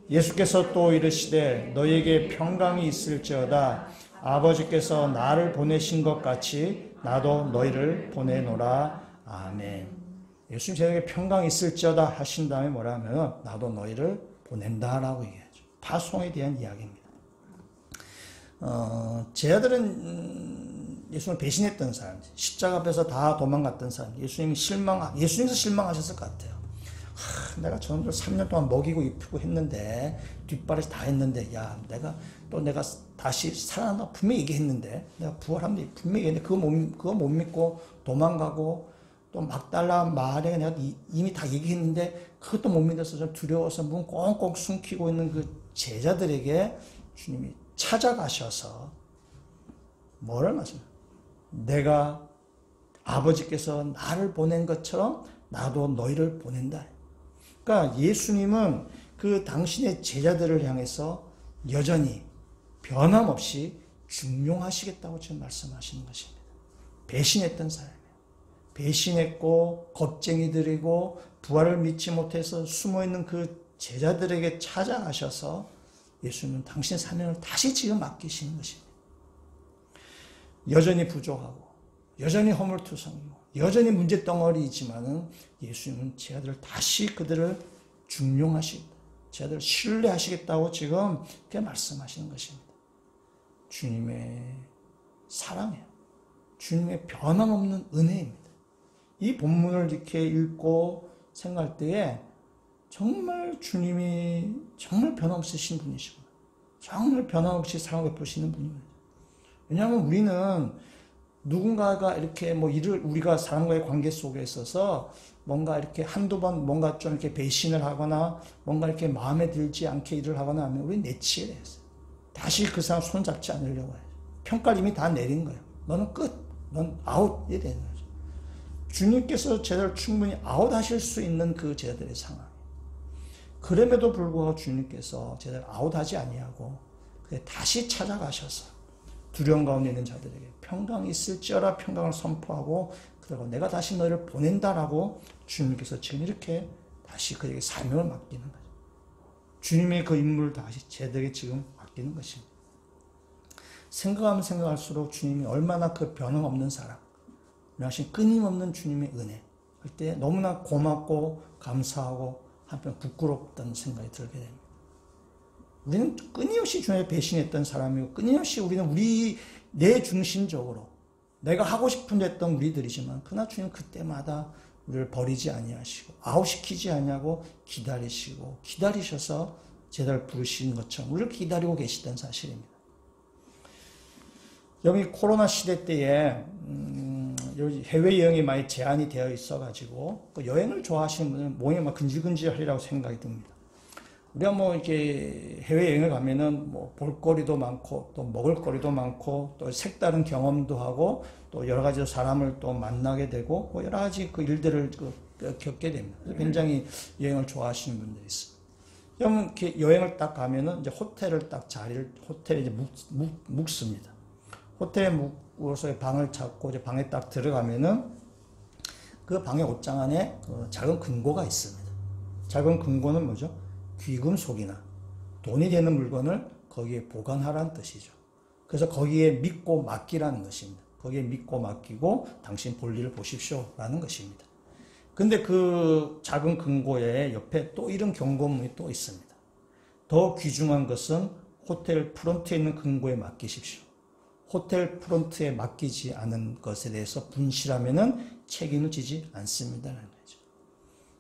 예수께서 또 이르시되 너희에게 평강이 있을지어다. 아버지께서 나를 보내신 것 같이 나도 너희를 보내노라. 아멘. 예수님 저에게 평강이 있을지어다 하신 다음에 뭐라 하면 나도 너희를 보낸다라고 얘기하죠. 파송에 대한 이야기입니다. 제자들은 예수님을 배신했던 사람, 십자가 앞에서 다 도망갔던 사람, 예수님께서 실망하셨을 것 같아요. 내가 저놈들 3년 동안 먹이고 입히고 했는데, 뒷바라지 다 했는데, 내가 다시 살아난다 분명히 얘기했는데, 내가 부활하면 분명히 얘기했는데, 그거 못 믿고 도망가고, 또 막달라 마리아가 내가 이미 다 얘기했는데, 그것도 못 믿어서 좀 두려워서 문 꽁꽁 숨기고 있는 그 제자들에게 주님이 찾아가셔서, 뭐를 말씀하세요? 내가 아버지께서 나를 보낸 것처럼 나도 너희를 보낸다. 그러니까 예수님은 그 당신의 제자들을 향해서 여전히 변함없이 중용하시겠다고 지금 말씀하시는 것입니다. 배신했던 사람이에요. 배신했고 겁쟁이들이고 부활을 믿지 못해서 숨어있는 그 제자들에게 찾아가셔서 예수님은 당신의 사명을 다시 지금 맡기시는 것입니다. 여전히 부족하고 여전히 허물투성이고 여전히 문제덩어리이지만은 예수님은 제자들을 다시 그들을 중용하시겠다. 제자들을 신뢰하시겠다고 지금 그렇게 말씀하시는 것입니다. 주님의 사랑이에요. 주님의 변함없는 은혜입니다. 이 본문을 이렇게 읽고 생각할 때에 정말 주님이 정말 변함없으신 분이시고 정말 변함없이 사랑을 베푸시는 분입니다. 왜냐하면 우리는 누군가가 이렇게 뭐 우리가 사람과의 관계 속에 있어서 뭔가 이렇게 한두 번 뭔가 좀 이렇게 배신을 하거나 뭔가 이렇게 마음에 들지 않게 일을 하거나 하면 우리는 내치게 돼 있어요. 다시 그 사람 손 잡지 않으려고 해요. 평가를 이미 다 내린 거예요. 너는 끝, 넌 아웃, 이래 되는 거죠. 주님께서 제자를 충분히 아웃하실 수 있는 그 제자들의 상황. 그럼에도 불구하고 주님께서 제자를 아웃하지 아니하고 다시 찾아가셔서 두려움 가운데 있는 자들에게 평강이 있을지어라 평강을 선포하고 그리고 내가 다시 너희를 보낸다라고 주님께서 지금 이렇게 다시 그에게 사명을 맡기는 거죠. 주님의 그 임무를 다시 제자들에게 지금 맡기는 것입니다. 생각하면 생각할수록 주님이 얼마나 그 변함없는 사랑, 하신 끊임없는 주님의 은혜 할 때 너무나 고맙고 감사하고 한편 부끄럽다는 생각이 들게 됩니다. 우리는 끊임없이 주님에 배신했던 사람이고 끊임없이 우리는 내 중심적으로 내가 하고 싶은 데 했던 우리들이지만 그러나 주님 그때마다 우리를 버리지 아니하시고 아웃시키지 아니하고 기다리시고 기다리셔서 제자를 부르시는 것처럼 우리를 기다리고 계시다는 사실입니다. 여기 코로나 시대 때에 해외여행이 많이 제한이 되어 있어가지고 그 여행을 좋아하시는 분은 몸이 막 근질근질하리라고 생각이 듭니다. 우리가 뭐 이렇게 해외여행을 가면은 뭐 볼거리도 많고 또 먹을거리도 많고 또 색다른 경험도 하고 또 여러 가지 사람을 또 만나게 되고 뭐 여러 가지 그 일들을 겪게 됩니다. 굉장히 여행을 좋아하시는 분들이 있어요. 그러면 이렇게 여행을 딱 가면은 이제 호텔에 이제 묵습니다. 호텔에 묵어서 방을 찾고 이제 방에 딱 들어가면은 그 방의 옷장 안에 작은 금고가 있습니다. 작은 금고는 뭐죠? 귀금속이나 돈이 되는 물건을 거기에 보관하라는 뜻이죠. 그래서 거기에 믿고 맡기라는 것입니다. 거기에 믿고 맡기고 당신 볼일을 보십시오 라는 것입니다. 근데 그 작은 금고에 옆에 또 이런 경고문이 또 있습니다. 더 귀중한 것은 호텔 프론트에 있는 금고에 맡기십시오. 호텔 프론트에 맡기지 않은 것에 대해서 분실하면은 책임을 지지 않습니다라는 거죠.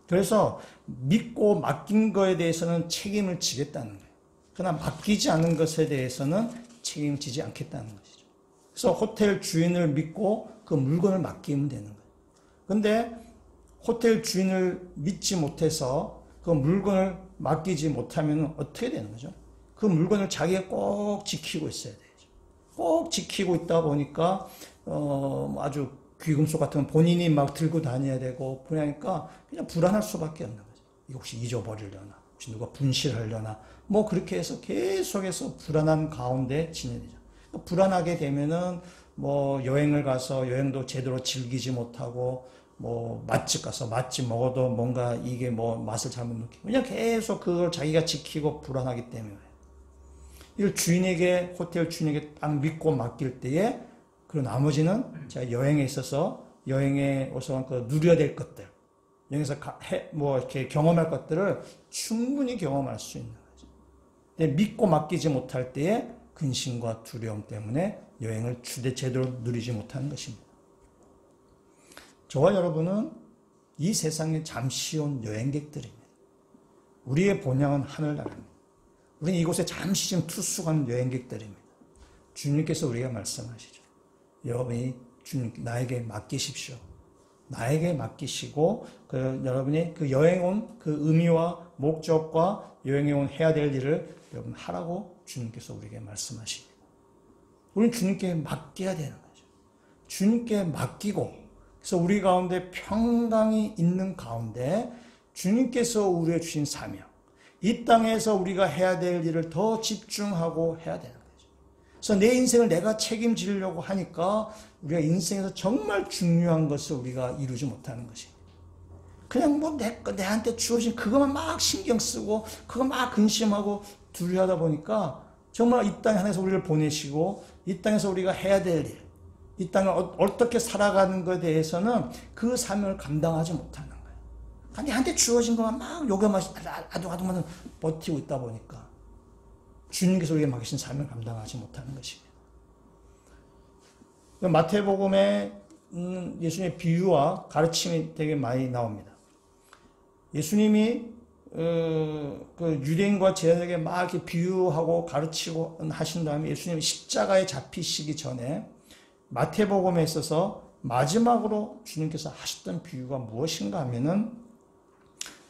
그래서 믿고 맡긴 거에 대해서는 책임을 지겠다는 거예요. 그러나 맡기지 않은 것에 대해서는 책임을 지지 않겠다는 것이죠. 그래서 호텔 주인을 믿고 그 물건을 맡기면 되는 거예요. 근데 호텔 주인을 믿지 못해서 그 물건을 맡기지 못하면 어떻게 되는 거죠? 그 물건을 자기가 꼭 지키고 있어야 돼요. 꼭 지키고 있다 보니까 아주 귀금속 같은 건 본인이 막 들고 다녀야 되고 그러니까 그냥 불안할 수밖에 없는 거죠. 이거 혹시 잊어버리려나, 혹시 누가 분실하려나, 뭐 그렇게 해서 계속해서 불안한 가운데 지내죠. 불안하게 되면은 뭐 여행을 가서 여행도 제대로 즐기지 못하고 뭐 맛집 가서 맛집 먹어도 뭔가 이게 뭐 맛을 잘못 느끼고 그냥 계속 그걸 자기가 지키고 불안하기 때문에. 이걸 주인에게, 호텔 주인에게 딱 믿고 맡길 때에, 그리고 나머지는 제가 여행에 있어서, 여행에 우선 그 누려야 될 것들, 여행에서 뭐 이렇게 경험할 것들을 충분히 경험할 수 있는 거죠. 근데 믿고 맡기지 못할 때에 근심과 두려움 때문에 여행을 제대로 누리지 못하는 것입니다. 저와 여러분은 이 세상에 잠시 온 여행객들입니다. 우리의 본향은 하늘나라입니다. 우리는 이곳에 잠시 좀 투숙한 여행객들입니다. 주님께서 우리가 말씀하시죠. 여러분이 나에게 맡기십시오. 나에게 맡기시고 여러분이 그 여행에 온 그 의미와 목적과 여행에 온 해야 될 일을 여러분 하라고 주님께서 우리에게 말씀하십니다. 우리는 주님께 맡겨야 되는 거죠. 주님께 맡기고 그래서 우리 가운데 평강이 있는 가운데 주님께서 우리에게 주신 사명, 이 땅에서 우리가 해야 될 일을 더 집중하고 해야 되는 거죠. 그래서 내 인생을 내가 책임지려고 하니까 우리가 인생에서 정말 중요한 것을 우리가 이루지 못하는 것입니다. 그냥 뭐 내한테 주어진 그것만 막 신경 쓰고 그거 막 근심하고 두려워하다 보니까 정말 이 땅에 하나님께서 우리를 보내시고 이 땅에서 우리가 해야 될 일, 이 땅을 어떻게 살아가는 것에 대해서는 그 사명을 감당하지 못하는 거예요. 내한테 주어진 것만 막 요구하면서 아둥아둥 버티고 있다 보니까 주님께서 우리에게 맡기신 사명을 감당하지 못하는 것입니다. 마태복음에 예수님의 비유와 가르침이 되게 많이 나옵니다. 예수님이 그 유대인과 제자에게 막 이렇게 비유하고 가르치고 하신 다음에 예수님이 십자가에 잡히시기 전에 마태복음에 있어서 마지막으로 주님께서 하셨던 비유가 무엇인가 하면은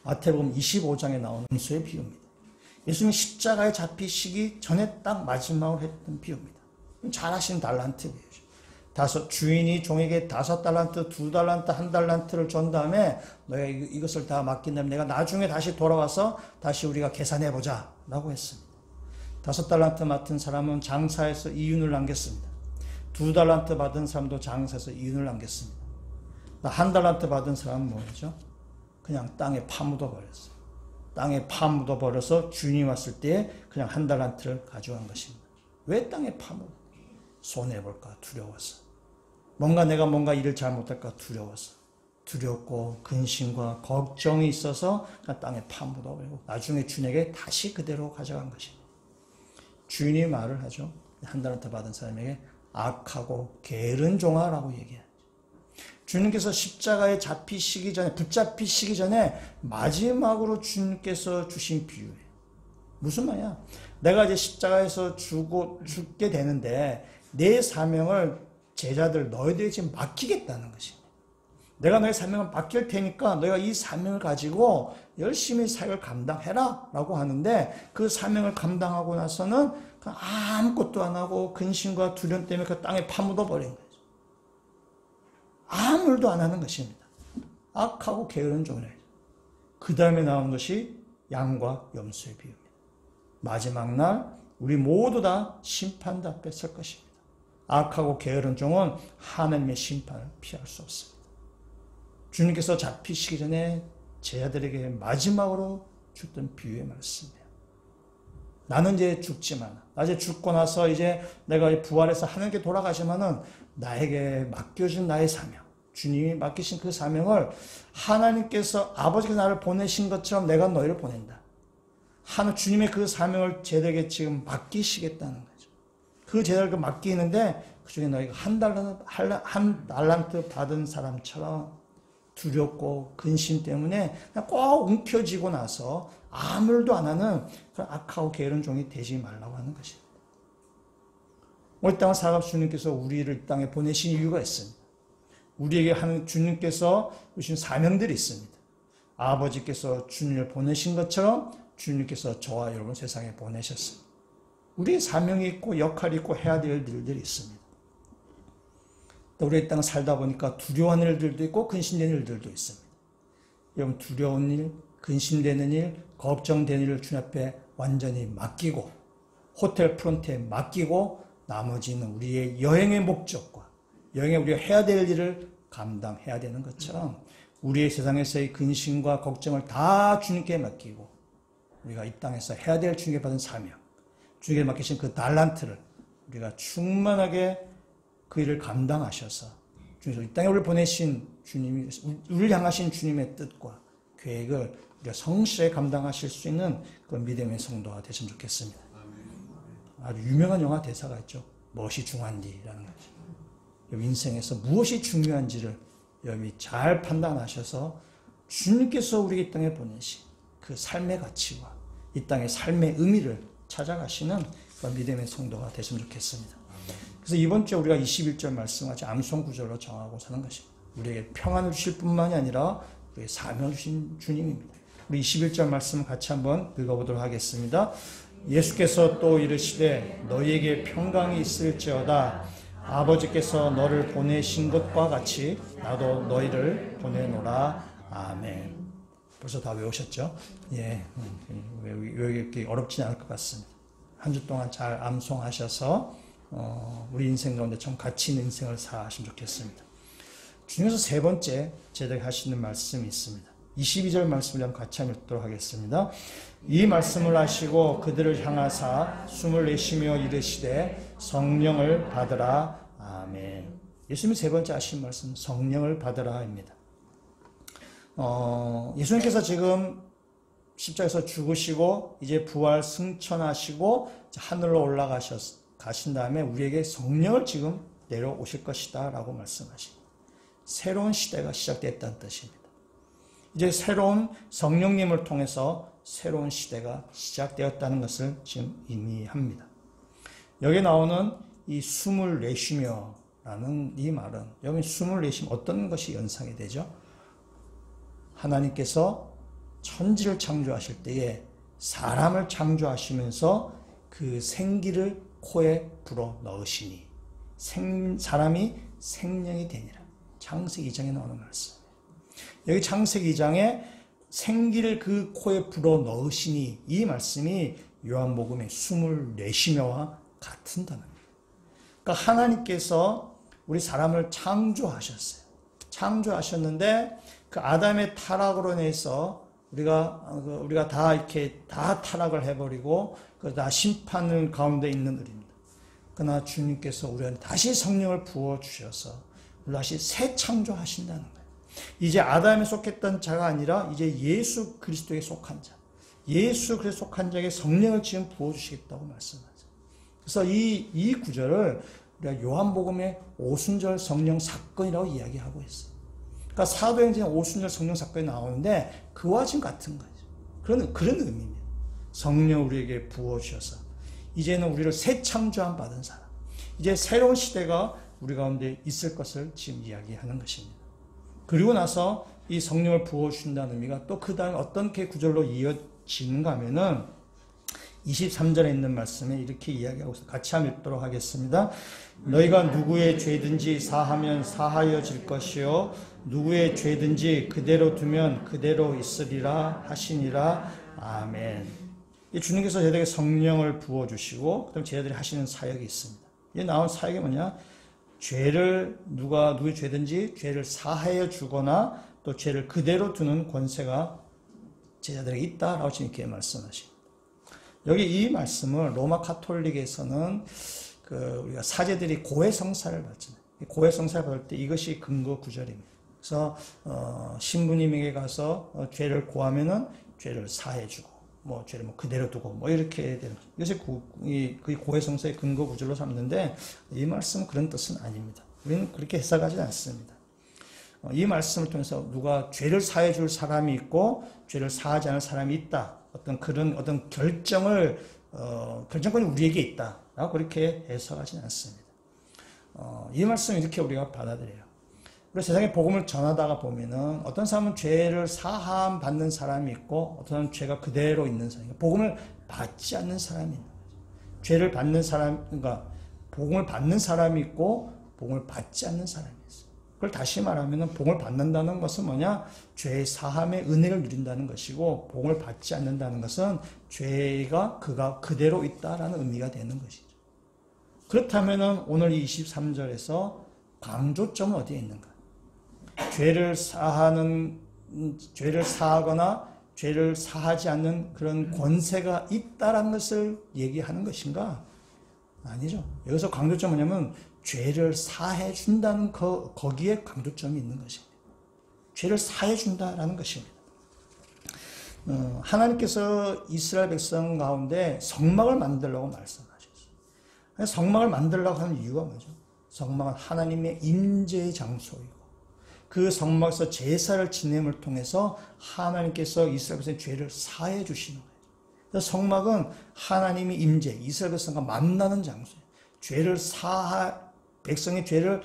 마태복음 25장에 나오는 원수의 비유입니다. 예수님이 십자가에 잡히시기 전에 딱 마지막으로 했던 비유입니다. 잘 아시는 달란트 비유죠. 주인이 종에게 5달란트, 2달란트, 1달란트를 준 다음에 너희가 이것을 다 맡긴다면 내가 나중에 다시 돌아와서 다시 우리가 계산해보자 라고 했습니다. 5달란트 맡은 사람은 장사해서 이윤을 남겼습니다. 2달란트 받은 사람도 장사해서 이윤을 남겼습니다. 1달란트 받은 사람은 뭐였죠? 그냥 땅에 파묻어 버렸어요. 땅에 파묻어 버려서 주인이 왔을 때 그냥 1달란트를 가져간 것입니다. 왜 땅에 파묻어? 손해볼까 두려워서. 내가 뭔가 일을 잘못할까 두려워서. 두렵고 근심과 걱정이 있어서 그냥 땅에 파묻어 버리고 나중에 주인에게 다시 그대로 가져간 것입니다. 주인이 말을 하죠. 1달란트 받은 사람에게 악하고 게으른 종아라고 얘기해요. 주님께서 십자가에 붙잡히시기 전에 마지막으로 주님께서 주신 비유예요. 무슨 말이야? 내가 이제 십자가에서 죽게 되는데 내 사명을 제자들 너희들이 지금 맡기겠다는 것입니다. 내가 너의 사명을 맡길 테니까 너희가 이 사명을 가지고 열심히 사역을 감당해라 라고 하는데 그 사명을 감당하고 나서는 아무것도 안 하고 근심과 두려움 때문에 그 땅에 파묻어 버린 거예요. 아무 일도 안 하는 것입니다. 악하고 게으른 종이에요. 그 다음에 나오는 것이 양과 염소의 비유입니다. 마지막 날 우리 모두 다 심판 앞에 설 것입니다. 악하고 게으른 종은 하나님의 심판을 피할 수 없습니다. 주님께서 잡히시기 전에 제자들에게 마지막으로 줬던 비유의 말씀이에요. 나는 이제 죽지만, 나 이제 죽고 나서 이제 내가 부활해서 하늘께 돌아가시면은 나에게 맡겨준 나의 사명, 주님이 맡기신 그 사명을 하나님께서 아버지가 나를 보내신 것처럼 내가 너희를 보낸다. 주님의 그 사명을 제자에게 지금 맡기시겠다는 거죠. 그 제자를 맡기는데 그 중에 너희가 한 달란트 받은 사람처럼 두렵고 근심 때문에 그냥 꼭 움켜쥐고 나서 아무 일도 안 하는 그런 악하고 게으른 종이 되지 말라고 하는 것입니다. 이 땅을 살아가면서 주님께서 우리를 이 땅에 보내신 이유가 있습니다. 우리에게 하는 주님께서 주신 사명들이 있습니다. 아버지께서 주님을 보내신 것처럼 주님께서 저와 여러분 세상에 보내셨습니다. 우리의 사명이 있고 역할이 있고 해야 될 일들이 있습니다. 또 우리 이 땅을 살다 보니까 두려워하는 일들도 있고 근심되는 일들도 있습니다. 여러분 두려운 일, 근심되는 일, 걱정되는 일을 주님 앞에 완전히 맡기고 호텔 프론트에 맡기고 나머지는 우리의 여행의 목적과 여행에 우리가 해야 될 일을 감당해야 되는 것처럼 우리의 세상에서의 근심과 걱정을 다 주님께 맡기고 우리가 이 땅에서 해야 될 주님께 받은 사명, 주님께 맡기신 그 달란트를 우리가 충만하게 그 일을 감당하셔서 주님께서 이 땅에 우리를 보내신 주님이 우리를 향하신 주님의 뜻과 계획을 우리가 성실하게 감당하실 수 있는 그런 믿음의 성도가 되시면 좋겠습니다. 아주 유명한 영화 대사가 있죠. 무엇이 중요한지라는 거죠. 인생에서 무엇이 중요한지를 여러분이 잘 판단하셔서 주님께서 우리 이 땅에 보내신 그 삶의 가치와 이 땅의 삶의 의미를 찾아가시는 그런 믿음의 성도가 되시면 좋겠습니다. 그래서 이번 주에 우리가 21절 말씀같이 암송 구절로 정하고 사는 것입니다. 우리에게 평안을 주실 뿐만이 아니라 우리에게 사명을 주신 주님입니다. 우리 21절 말씀 같이 한번 읽어보도록 하겠습니다. 예수께서 또 이르시되 너희에게 평강이 있을지어다 아버지께서 너를 보내신 것과 같이 나도 너희를 보내노라. 아멘. 벌써 다 외우셨죠? 예, 외우기 어렵지 않을 것 같습니다. 한 주 동안 잘 암송하셔서 우리 인생 가운데 좀 가치 있는 인생을 살아가시면 좋겠습니다. 중에서 세 번째 제대로 하시는 말씀이 있습니다. 22절 말씀을 같이 한번 읽도록 하겠습니다. 이 말씀을 하시고 그들을 향하사 숨을 내쉬며 이르시되 성령을 받으라. 아멘. 예수님이 세 번째 하신 말씀 성령을 받으라입니다. 예수님께서 지금 십자가에서 죽으시고 이제 부활 승천하시고 하늘로 올라가신 다음에 우리에게 성령을 지금 내려오실 것이다 라고 말씀하십니다. 새로운 시대가 시작됐다는 뜻입니다. 이제 새로운 성령님을 통해서 새로운 시대가 시작되었다는 것을 지금 의미합니다. 여기 나오는 이 숨을 내쉬며 라는 이 말은, 여기 숨을 내쉬면 어떤 것이 연상이 되죠? 하나님께서 천지를 창조하실 때에 사람을 창조하시면서 그 생기를 코에 불어 넣으시니 사람이 생명이 되니라. 창세기 2장에 나오는 말씀. 여기 창세기 2장에 생기를 그 코에 불어 넣으시니, 이 말씀이 요한복음의 숨을 내쉬며와 같은 단어입니다. 그러니까 하나님께서 우리 사람을 창조하셨어요. 창조하셨는데 그 아담의 타락으로 인해서 우리가 다 이렇게 다 타락을 해버리고 다 심판을 가운데 있는 일입니다. 그러나 주님께서 우리한테 다시 성령을 부어 주셔서 다시 새 창조하신다는 거예요. 이제 아담에 속했던 자가 아니라 이제 예수 그리스도에 속한 자, 예수 그리스도에 속한 자에게 성령을 지금 부어 주시겠다고 말씀하죠. 그래서 이 구절을 우리가 요한복음의 오순절 성령 사건이라고 이야기하고 있어요. 그러니까 사도행전에 오순절 성령 사건이 나오는데 그와 지금 같은 거죠. 그런 의미입니다. 성령 우리에게 부어 주셔서 이제는 우리를 새 창조함 받은 사람, 이제 새로운 시대가 우리 가운데 있을 것을 지금 이야기하는 것입니다. 그리고 나서 이 성령을 부어 주신다는 의미가 또 그 다음에 어떻게 구절로 이어지는가 하면은 23절에 있는 말씀에 이렇게 이야기하고 있어요. 같이 한번 읽도록 하겠습니다. 너희가 누구의 죄든지 사하면 사하여질 것이요 누구의 죄든지 그대로 두면 그대로 있으리라 하시니라. 아멘. 주님께서 저희들에게 성령을 부어주시고 그다음 저희들이 하시는 사역이 있습니다. 이 나온 사역이 뭐냐? 누구의 죄든지 죄를 사하여 주거나 또 죄를 그대로 두는 권세가 제자들에게 있다라고 지금 이렇게 말씀하십니다. 여기 이 말씀을 로마 카톨릭에서는 우리가 사제들이 고해성사를 받잖아요. 고해성사를 받을 때 이것이 근거 구절입니다. 그래서 신부님에게 가서 죄를 고하면은 죄를 사해주고, 죄를 그대로 두고, 이렇게 되는 거죠. 이것이 그 고해성사의 근거 구절로 삼는데 이 말씀은 그런 뜻은 아닙니다. 우리는 그렇게 해석하지 않습니다. 이 말씀을 통해서 누가 죄를 사해줄 사람이 있고 죄를 사하지 않을 사람이 있다. 어떤 결정권이 우리에게 있다라고 그렇게 해석하지는 않습니다. 이 말씀 이렇게 우리가 받아들여요. 우리 세상에 복음을 전하다가 보면은 어떤 사람은 죄를 사함 받는 사람이 있고 어떤 사람은 죄가 그대로 있는 사람이 있고 복음을 받지 않는 사람이 있는 거죠. 죄를 받는 사람, 그러니까 복음을 받는 사람이 있고 복음을 받지 않는 사람이 있어요. 그걸 다시 말하면은 복음을 받는다는 것은 뭐냐? 죄의 사함의 은혜를 누린다는 것이고 복음을 받지 않는다는 것은 죄가 그가 그대로 있다라는 의미가 되는 것이죠. 그렇다면은 오늘 이 23절에서 강조점은 어디에 있는가? 죄를 사하거나 죄를 사하지 않는 그런 권세가 있다라는 것을 얘기하는 것인가? 아니죠. 여기서 강조점은 뭐냐면 죄를 사해 준다는 거기에 강조점이 있는 것입니다. 죄를 사해 준다라는 것입니다. 하나님께서 이스라엘 백성 가운데 성막을 만들라고 말씀하셨어요. 성막을 만들라고 하는 이유가 뭐죠? 성막은 하나님의 임재의 장소이고 그 성막에서 제사를 지냄을 통해서 하나님께서 이스라엘 백성의 죄를 사해 주시는 거예요. 그래서 성막은 하나님의 임재, 이스라엘 백성과 만나는 장소예요. 백성의 죄를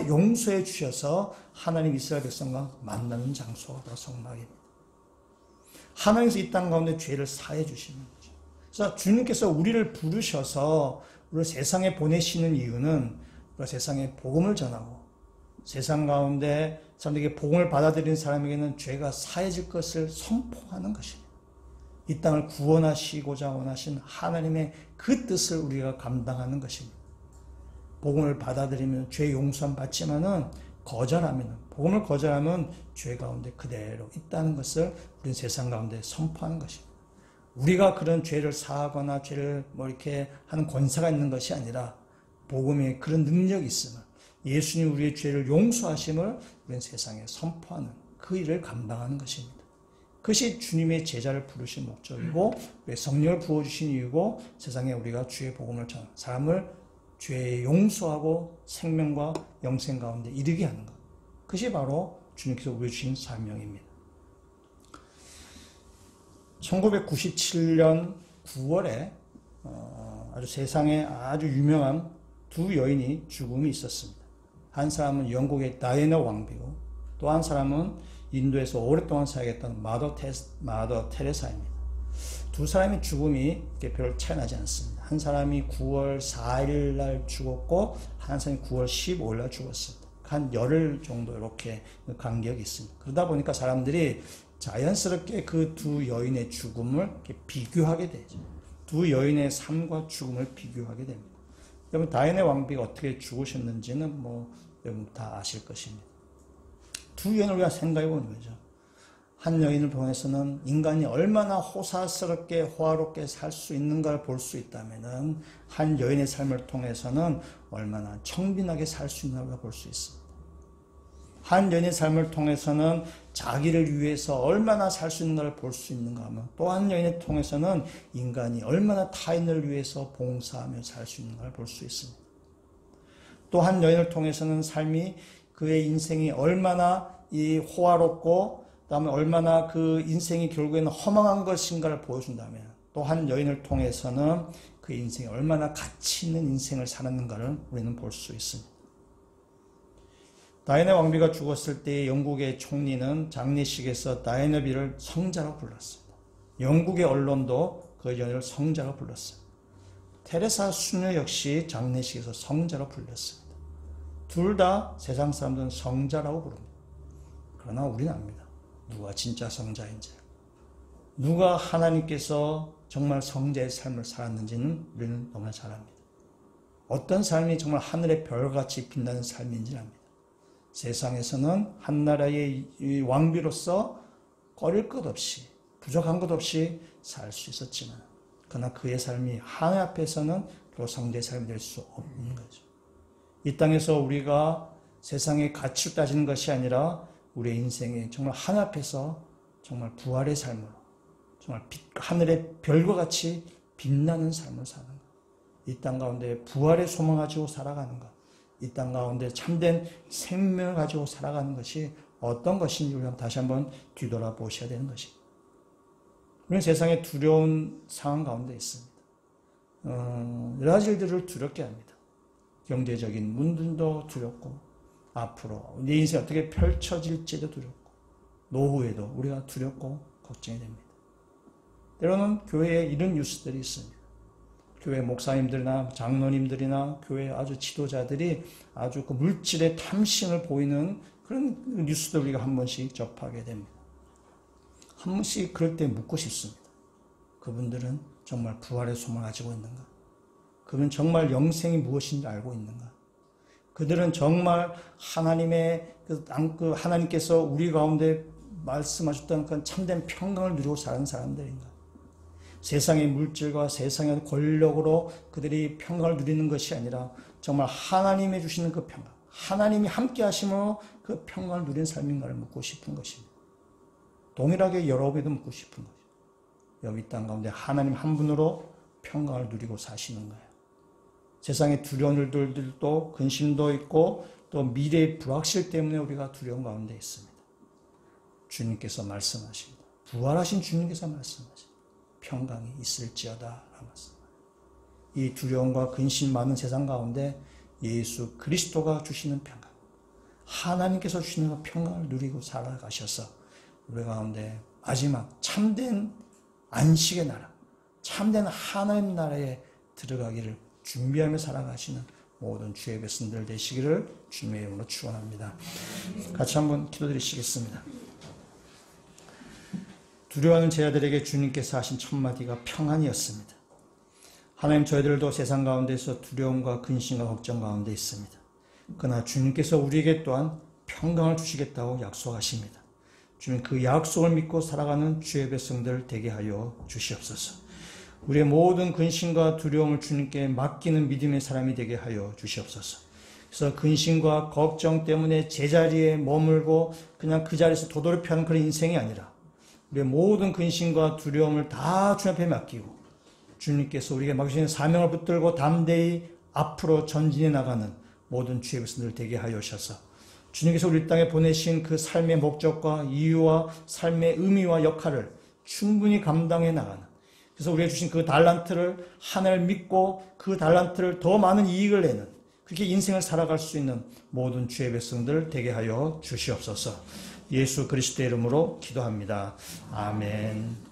용서해 주셔서 하나님 이스라엘 백성과 만나는 장소가 바로 성막입니다. 하나님께서 이 땅 가운데 죄를 사해 주시는 거죠. 그래서 주님께서 우리를 부르셔서 우리를 세상에 보내시는 이유는 우리가 세상에 복음을 전하고 세상 가운데 사람들에게 복음을 받아들이는 사람에게는 죄가 사해질 것을 선포하는 것입니다. 이 땅을 구원하시고자 원하신 하나님의 그 뜻을 우리가 감당하는 것입니다. 복음을 받아들이면 죄 용서함 받지만은 복음을 거절하면 죄 가운데 그대로 있다는 것을 우리는 세상 가운데 선포하는 것입니다. 우리가 그런 죄를 사하거나 죄를 이렇게 하는 권세가 있는 것이 아니라 복음에 그런 능력이 있으면 예수님 우리의 죄를 용서하심을 우리는 세상에 선포하는 그 일을 감당하는 것입니다. 그것이 주님의 제자를 부르신 목적이고 성령을 부어주신 이유고 세상에 우리가 주의 복음을 전하는 사람을 죄에 용서하고 생명과 영생 가운데 이르게 하는 것. 그것이 바로 주님께서 우리 주신 사명입니다. 1997년 9월에 아주 세상에 아주 유명한 두 여인이 죽음이 있었습니다. 한 사람은 영국의 다이애나 왕비고 또 한 사람은 인도에서 오랫동안 사역했던 마더 테레사입니다. 두 사람의 죽음이 별 차이 나지 않습니다. 한 사람이 9월 4일 날 죽었고 한 사람이 9월 15일 날 죽었습니다. 한 열흘 정도 이렇게 간격이 있습니다. 그러다 보니까 사람들이 자연스럽게 그 두 여인의 죽음을 이렇게 비교하게 되죠. 두 여인의 삶과 죽음을 비교하게 됩니다. 여러분 다이애나 왕비가 어떻게 죽으셨는지는 여러분 다 아실 것입니다. 두 여인을 우리가 생각해 보는 거죠. 한 여인을 통해서는 인간이 얼마나 호사스럽게 호화롭게 살 수 있는가를 볼 수 있다면은 한 여인의 삶을 통해서는 얼마나 청빈하게 살 수 있는가를 볼 수 있습니다. 한 여인의 삶을 통해서는 자기를 위해서 얼마나 살 수 있는가를 볼 수 있는가 하면 또 한 여인을 통해서는 인간이 얼마나 타인을 위해서 봉사하며 살 수 있는가를 볼 수 있습니다. 또 한 여인을 통해서는 삶이 그의 인생이 얼마나 이 호화롭고 그다음에 얼마나 그 인생이 결국에는 허망한 것인가를 보여준다면 또 한 여인을 통해서는 그 인생이 얼마나 가치 있는 인생을 살았는가를 우리는 볼 수 있습니다. 다이애나 왕비가 죽었을 때 영국의 총리는 장례식에서 다이애나비를 성자로 불렀습니다. 영국의 언론도 그 여인을 성자로 불렀어요. 테레사 수녀 역시 장례식에서 성자로 불렸습니다. 둘 다 세상 사람들은 성자라고 부릅니다. 그러나 우리는 압니다. 누가 진짜 성자인지, 누가 하나님께서 정말 성자의 삶을 살았는지는 우리는 너무나 잘 압니다. 어떤 삶이 정말 하늘의 별같이 빛나는 삶인지 압니다. 세상에서는 한 나라의 왕비로서 꺼릴 것 없이 부족한 것 없이 살 수 있었지만 그러나 그의 삶이 하나님 앞에서는 그 성자의 삶이 될 수 없는 거죠. 이 땅에서 우리가 세상의 가치를 따지는 것이 아니라 우리의 인생에 정말 하나님 앞에서 정말 부활의 삶으로 정말 하늘의 별과 같이 빛나는 삶을 사는 것. 이 땅 가운데 부활의 소망 가지고 살아가는 것. 이 땅 가운데 참된 생명을 가지고 살아가는 것이 어떤 것인지 우리가 다시 한번 뒤돌아보셔야 되는 것입니다. 우리는 세상에 두려운 상황 가운데 있습니다. 여러 가지 일들을 두렵게 합니다. 경제적인 문제도 두렵고 앞으로 내 인생이 어떻게 펼쳐질지도 두렵고 노후에도 우리가 두렵고 걱정이 됩니다. 때로는 교회에 이런 뉴스들이 있습니다. 교회 목사님들이나 장로님들이나 교회 아주 지도자들이 아주 그 물질의 탐심을 보이는 그런 뉴스들 우리가 한 번씩 접하게 됩니다. 한 번씩 그럴 때 묻고 싶습니다. 그분들은 정말 부활의 소망을 가지고 있는가? 그분은 정말 영생이 무엇인지 알고 있는가? 그들은 정말 하나님의 하나님께서 우리 가운데 말씀하셨던 그 참된 평강을 누리고 사는 사람들인가? 세상의 물질과 세상의 권력으로 그들이 평강을 누리는 것이 아니라 정말 하나님이 주시는 그 평강, 하나님이 함께 하심으로 그 평강을 누리는 삶인가를 묻고 싶은 것입니다. 동일하게 여러분에도 묻고 싶은 거죠. 여기 땅 가운데 하나님 한 분으로 평강을 누리고 사시는 거예요. 세상의 두려운 일들도 근심도 있고 또 미래의 불확실 때문에 우리가 두려운 가운데 있습니다. 주님께서 말씀하십니다. 부활하신 주님께서 말씀하십니다. 평강이 있을지어다 라면서 이 두려움과 근심 많은 세상 가운데 예수 그리스도가 주시는 평강, 하나님께서 주시는 평강을 누리고 살아가셔서 우리 가운데 마지막 참된 안식의 나라, 참된 하나님 나라에 들어가기를 준비하며 살아가시는 모든 주의 백성들 되시기를 주님의 이름으로 축원합니다. 같이 한번 기도드리시겠습니다. 두려워하는 제자들에게 주님께서 하신 첫 마디가 평안이었습니다. 하나님, 저희들도 세상 가운데서 두려움과 근심과 걱정 가운데 있습니다. 그러나 주님께서 우리에게 또한 평강을 주시겠다고 약속하십니다. 주님, 그 약속을 믿고 살아가는 주의 백성들 되게 하여 주시옵소서. 우리의 모든 근심과 두려움을 주님께 맡기는 믿음의 사람이 되게 하여 주시옵소서. 그래서 근심과 걱정 때문에 제자리에 머물고 그냥 그 자리에서 도돌이 피하는 그런 인생이 아니라 우리의 모든 근심과 두려움을 다 주님 앞에 맡기고 주님께서 우리에게 맡기신 사명을 붙들고 담대히 앞으로 전진해 나가는 모든 주의 백성들 되게 하여 주셔서 주님께서 우리 땅에 보내신 그 삶의 목적과 이유와 삶의 의미와 역할을 충분히 감당해 나가는, 그래서 우리가 주신 그 달란트를 하나를 믿고 그 달란트를 더 많은 이익을 내는, 그렇게 인생을 살아갈 수 있는 모든 주의 백성들 되게 하여 주시옵소서. 예수 그리스도의 이름으로 기도합니다. 아멘.